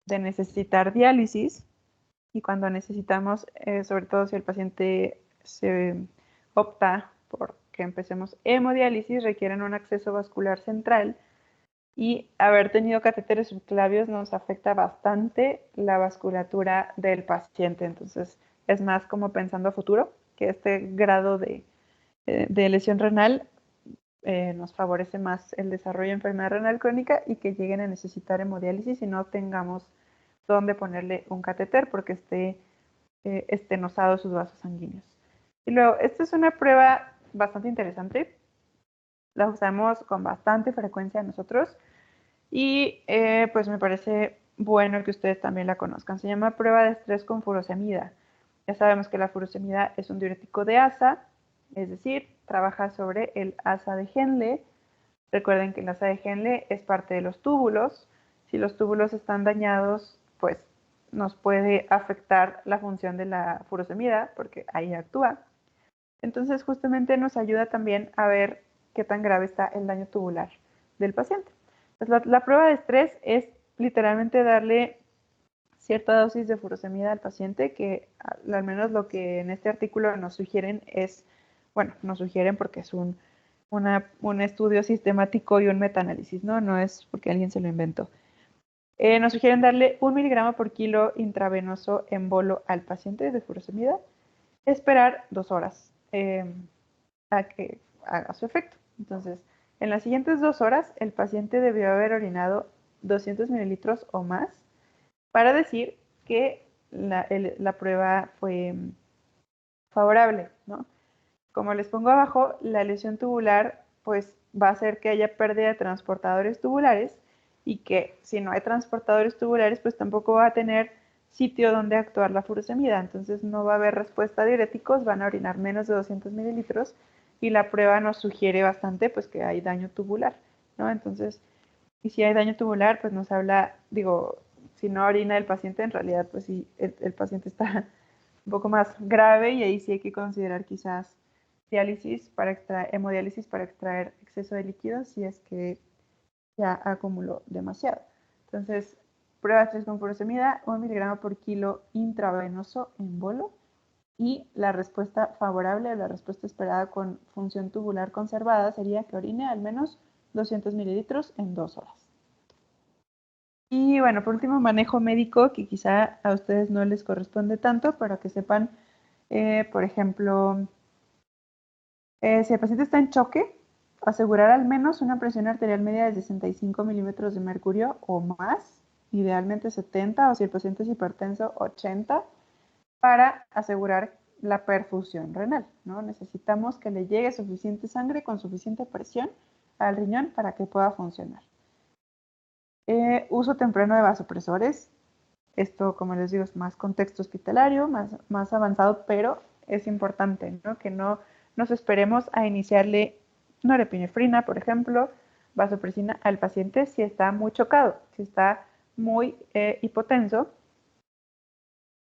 de necesitar diálisis, y cuando necesitamos, sobre todo si el paciente se opta por que empecemos hemodiálisis, requieren un acceso vascular central, y haber tenido catéteres subclavios nos afecta bastante la vasculatura del paciente. Entonces, es más como pensando a futuro, que este grado de lesión renal nos favorece más el desarrollo de enfermedad renal crónica y que lleguen a necesitar hemodiálisis y no tengamos dónde ponerle un catéter porque esté estenosado sus vasos sanguíneos. Y luego, esta es una prueba bastante interesante. La usamos con bastante frecuencia nosotros y pues me parece bueno que ustedes también la conozcan. Se llama prueba de estrés con furosemida. Ya sabemos que la furosemida es un diurético de asa, es decir, trabaja sobre el asa de Henle. Recuerden que el asa de Henle es parte de los túbulos. Si los túbulos están dañados, pues nos puede afectar la función de la furosemida, porque ahí actúa. Entonces, justamente nos ayuda también a ver qué tan grave está el daño tubular del paciente. Pues la prueba de estrés es literalmente darle cierta dosis de furosemida al paciente, que al menos lo que en este artículo nos sugieren es, bueno, nos sugieren porque es un estudio sistemático y un metaanálisis, ¿no? No es porque alguien se lo inventó. Nos sugieren darle 1 miligramo por kilo intravenoso en bolo al paciente de furosemida, esperar 2 horas a que haga su efecto. Entonces, en las siguientes 2 horas, el paciente debió haber orinado 200 mililitros o más para decir que la prueba fue favorable, ¿no? Como les pongo abajo, la lesión tubular pues va a hacer que haya pérdida de transportadores tubulares y que si no hay transportadores tubulares pues tampoco va a tener sitio donde actuar la furosemida, entonces no va a haber respuesta a diuréticos, van a orinar menos de 200 mililitros y la prueba nos sugiere bastante pues que hay daño tubular, ¿no? Entonces, y si hay daño tubular pues nos habla, digo, si no orina el paciente en realidad pues sí, el paciente está un poco más grave y ahí sí hay que considerar quizás hemodiálisis para extraer exceso de líquidos si es que ya acumuló demasiado. Entonces, prueba de estrés con furosemida, 1 miligramo por kilo intravenoso en bolo y la respuesta favorable, la respuesta esperada con función tubular conservada sería que orine al menos 200 mililitros en 2 horas. Y bueno, por último, manejo médico, que quizá a ustedes no les corresponde tanto, pero que sepan, por ejemplo, si el paciente está en choque, asegurar al menos una presión arterial media de 65 milímetros de mercurio o más, idealmente 70, o si el paciente es hipertenso, 80, para asegurar la perfusión renal, ¿no? Necesitamos que le llegue suficiente sangre con suficiente presión al riñón para que pueda funcionar. Uso temprano de vasopresores. Esto, como les digo, es más contexto hospitalario, más avanzado, pero es importante, ¿no? Que no nos esperemos a iniciarle norepinefrina, por ejemplo, vasopresina al paciente si está muy chocado, si está muy hipotenso,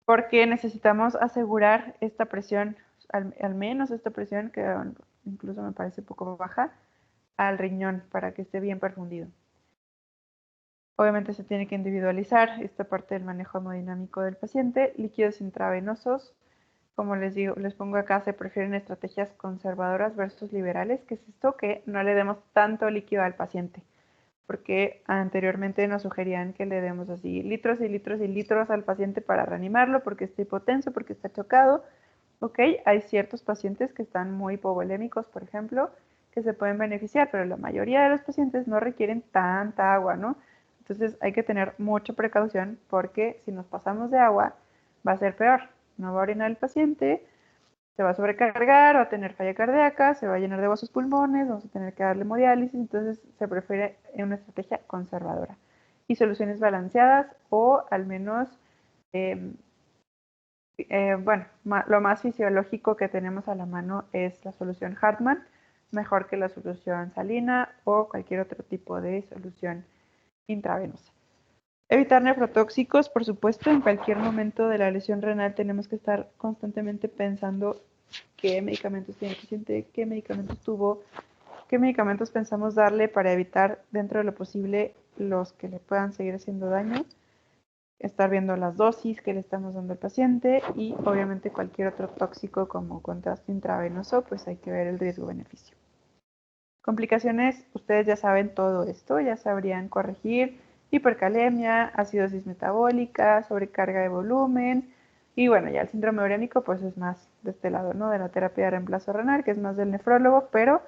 porque necesitamos asegurar esta presión, al menos esta presión, que incluso me parece poco baja, al riñón para que esté bien perfundido. Obviamente se tiene que individualizar esta parte del manejo hemodinámico del paciente. Líquidos intravenosos, como les digo, les pongo acá, se prefieren estrategias conservadoras versus liberales, que es esto, que no le demos tanto líquido al paciente, porque anteriormente nos sugerían que le demos así litros y litros y litros al paciente para reanimarlo, porque está hipotenso, porque está chocado. Ok, hay ciertos pacientes que están muy hipovolémicos, por ejemplo, que se pueden beneficiar, pero la mayoría de los pacientes no requieren tanta agua, ¿no? Entonces hay que tener mucha precaución porque si nos pasamos de agua va a ser peor. No va a orinar el paciente, se va a sobrecargar, va a tener falla cardíaca, se va a llenar de agua sus pulmones, vamos a tener que darle hemodiálisis, entonces se prefiere una estrategia conservadora. Y soluciones balanceadas o al menos, bueno, lo más fisiológico que tenemos a la mano es la solución Hartmann, mejor que la solución salina o cualquier otro tipo de solución intravenosa. Evitar nefrotóxicos, por supuesto, en cualquier momento de la lesión renal tenemos que estar constantemente pensando qué medicamentos tiene el paciente, qué medicamentos tuvo, qué medicamentos pensamos darle para evitar dentro de lo posible los que le puedan seguir haciendo daño, estar viendo las dosis que le estamos dando al paciente y obviamente cualquier otro tóxico como contraste intravenoso, pues hay que ver el riesgo-beneficio. Complicaciones, ustedes ya saben todo esto, ya sabrían corregir hipercalemia, acidosis metabólica, sobrecarga de volumen y bueno, ya el síndrome urémico pues es más de este lado, ¿no? De la terapia de reemplazo renal, que es más del nefrólogo, pero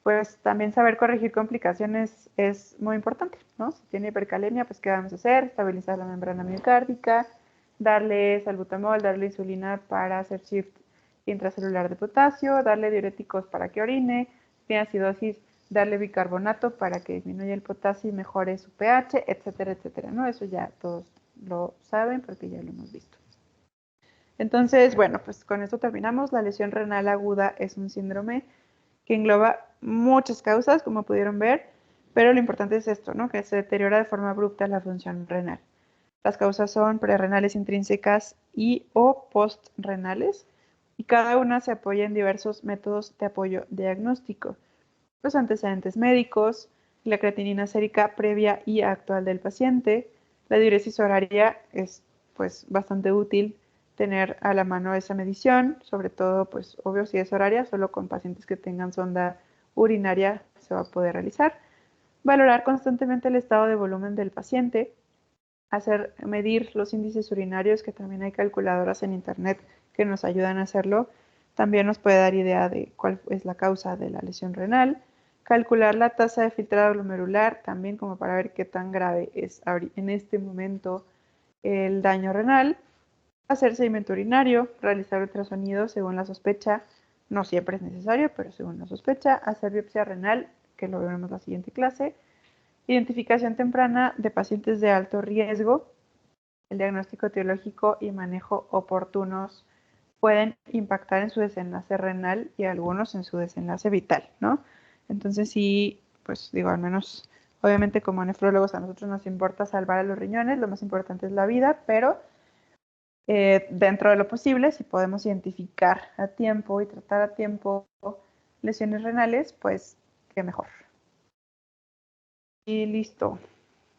pues también saber corregir complicaciones es muy importante, ¿no? Si tiene hipercalemia, pues ¿qué vamos a hacer? Estabilizar la membrana miocárdica, darle salbutamol, darle insulina para hacer shift intracelular de potasio, darle diuréticos para que orine, tiene acidosis, darle bicarbonato para que disminuya el potasio y mejore su pH, etcétera, etcétera, ¿no? Eso ya todos lo saben porque ya lo hemos visto. Entonces, bueno, pues con esto terminamos. La lesión renal aguda es un síndrome que engloba muchas causas, como pudieron ver, Pero lo importante es esto, ¿no? Que se deteriora de forma abrupta la función renal. Las causas son prerrenales intrínsecas y o postrenales, y cada una se apoya en diversos métodos de apoyo diagnóstico. Los antecedentes médicos, la creatinina sérica previa y actual del paciente, la diuresis horaria es pues bastante útil tener a la mano esa medición, sobre todo pues obvio si es horaria, solo con pacientes que tengan sonda urinaria se va a poder realizar. Valorar constantemente el estado de volumen del paciente, medir los índices urinarios, que también hay calculadoras en internet que nos ayudan a hacerlo, también nos puede dar idea de cuál es la causa de la lesión renal. Calcular la tasa de filtrado glomerular, también como para ver qué tan grave es en este momento el daño renal. Hacer seguimiento urinario, realizar ultrasonido según la sospecha, no siempre es necesario, pero según la sospecha. Hacer biopsia renal, que lo veremos en la siguiente clase. Identificación temprana de pacientes de alto riesgo. El diagnóstico etiológico y manejo oportunos pueden impactar en su desenlace renal y algunos en su desenlace vital, ¿no? Entonces sí, pues digo, al menos, obviamente como nefrólogos a nosotros nos importa salvar a los riñones, lo más importante es la vida, pero dentro de lo posible, si podemos identificar a tiempo y tratar a tiempo lesiones renales, pues qué mejor. Y listo,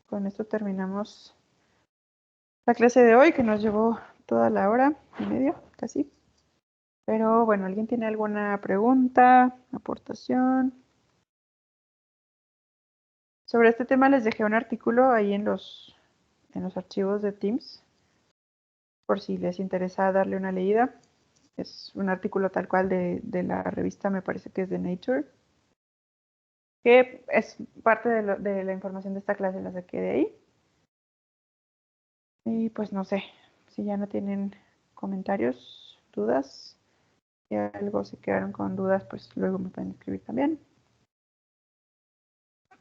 con esto terminamos la clase de hoy, que nos llevó toda la hora y media, casi. Pero bueno, ¿alguien tiene alguna pregunta, aportación? Sobre este tema les dejé un artículo ahí en los archivos de Teams, por si les interesa darle una leída. Es un artículo tal cual de la revista, me parece que es de Nature, que es parte de la información de esta clase, la saqué de ahí. Y pues no sé, si ya no tienen comentarios, dudas, si algo se quedaron con dudas, pues luego me pueden escribir también.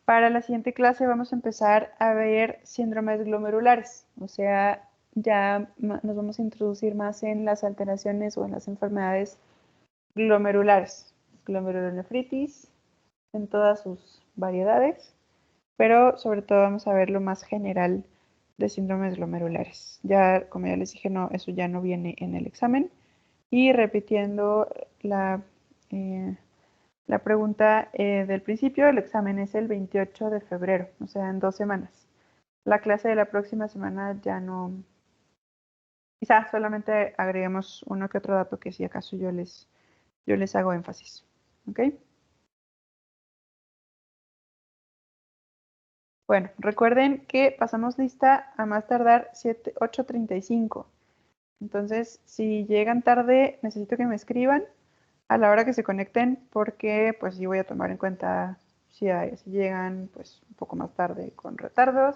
Para la siguiente clase vamos a empezar a ver síndromes glomerulares, o sea, ya nos vamos a introducir más en las alteraciones o en las enfermedades glomerulares, glomerulonefritis en todas sus variedades, pero sobre todo vamos a ver lo más general de síndromes glomerulares. Ya, como ya les dije, no, eso ya no viene en el examen. Y repitiendo la pregunta del principio, el examen es el 28 de febrero, o sea, en 2 semanas. La clase de la próxima semana ya no, quizás solamente agreguemos uno que otro dato que si acaso yo les hago énfasis. ¿Ok? Bueno, recuerden que pasamos lista a más tardar 8:35. Entonces, si llegan tarde, necesito que me escriban a la hora que se conecten, porque pues sí voy a tomar en cuenta si llegan pues un poco más tarde con retardos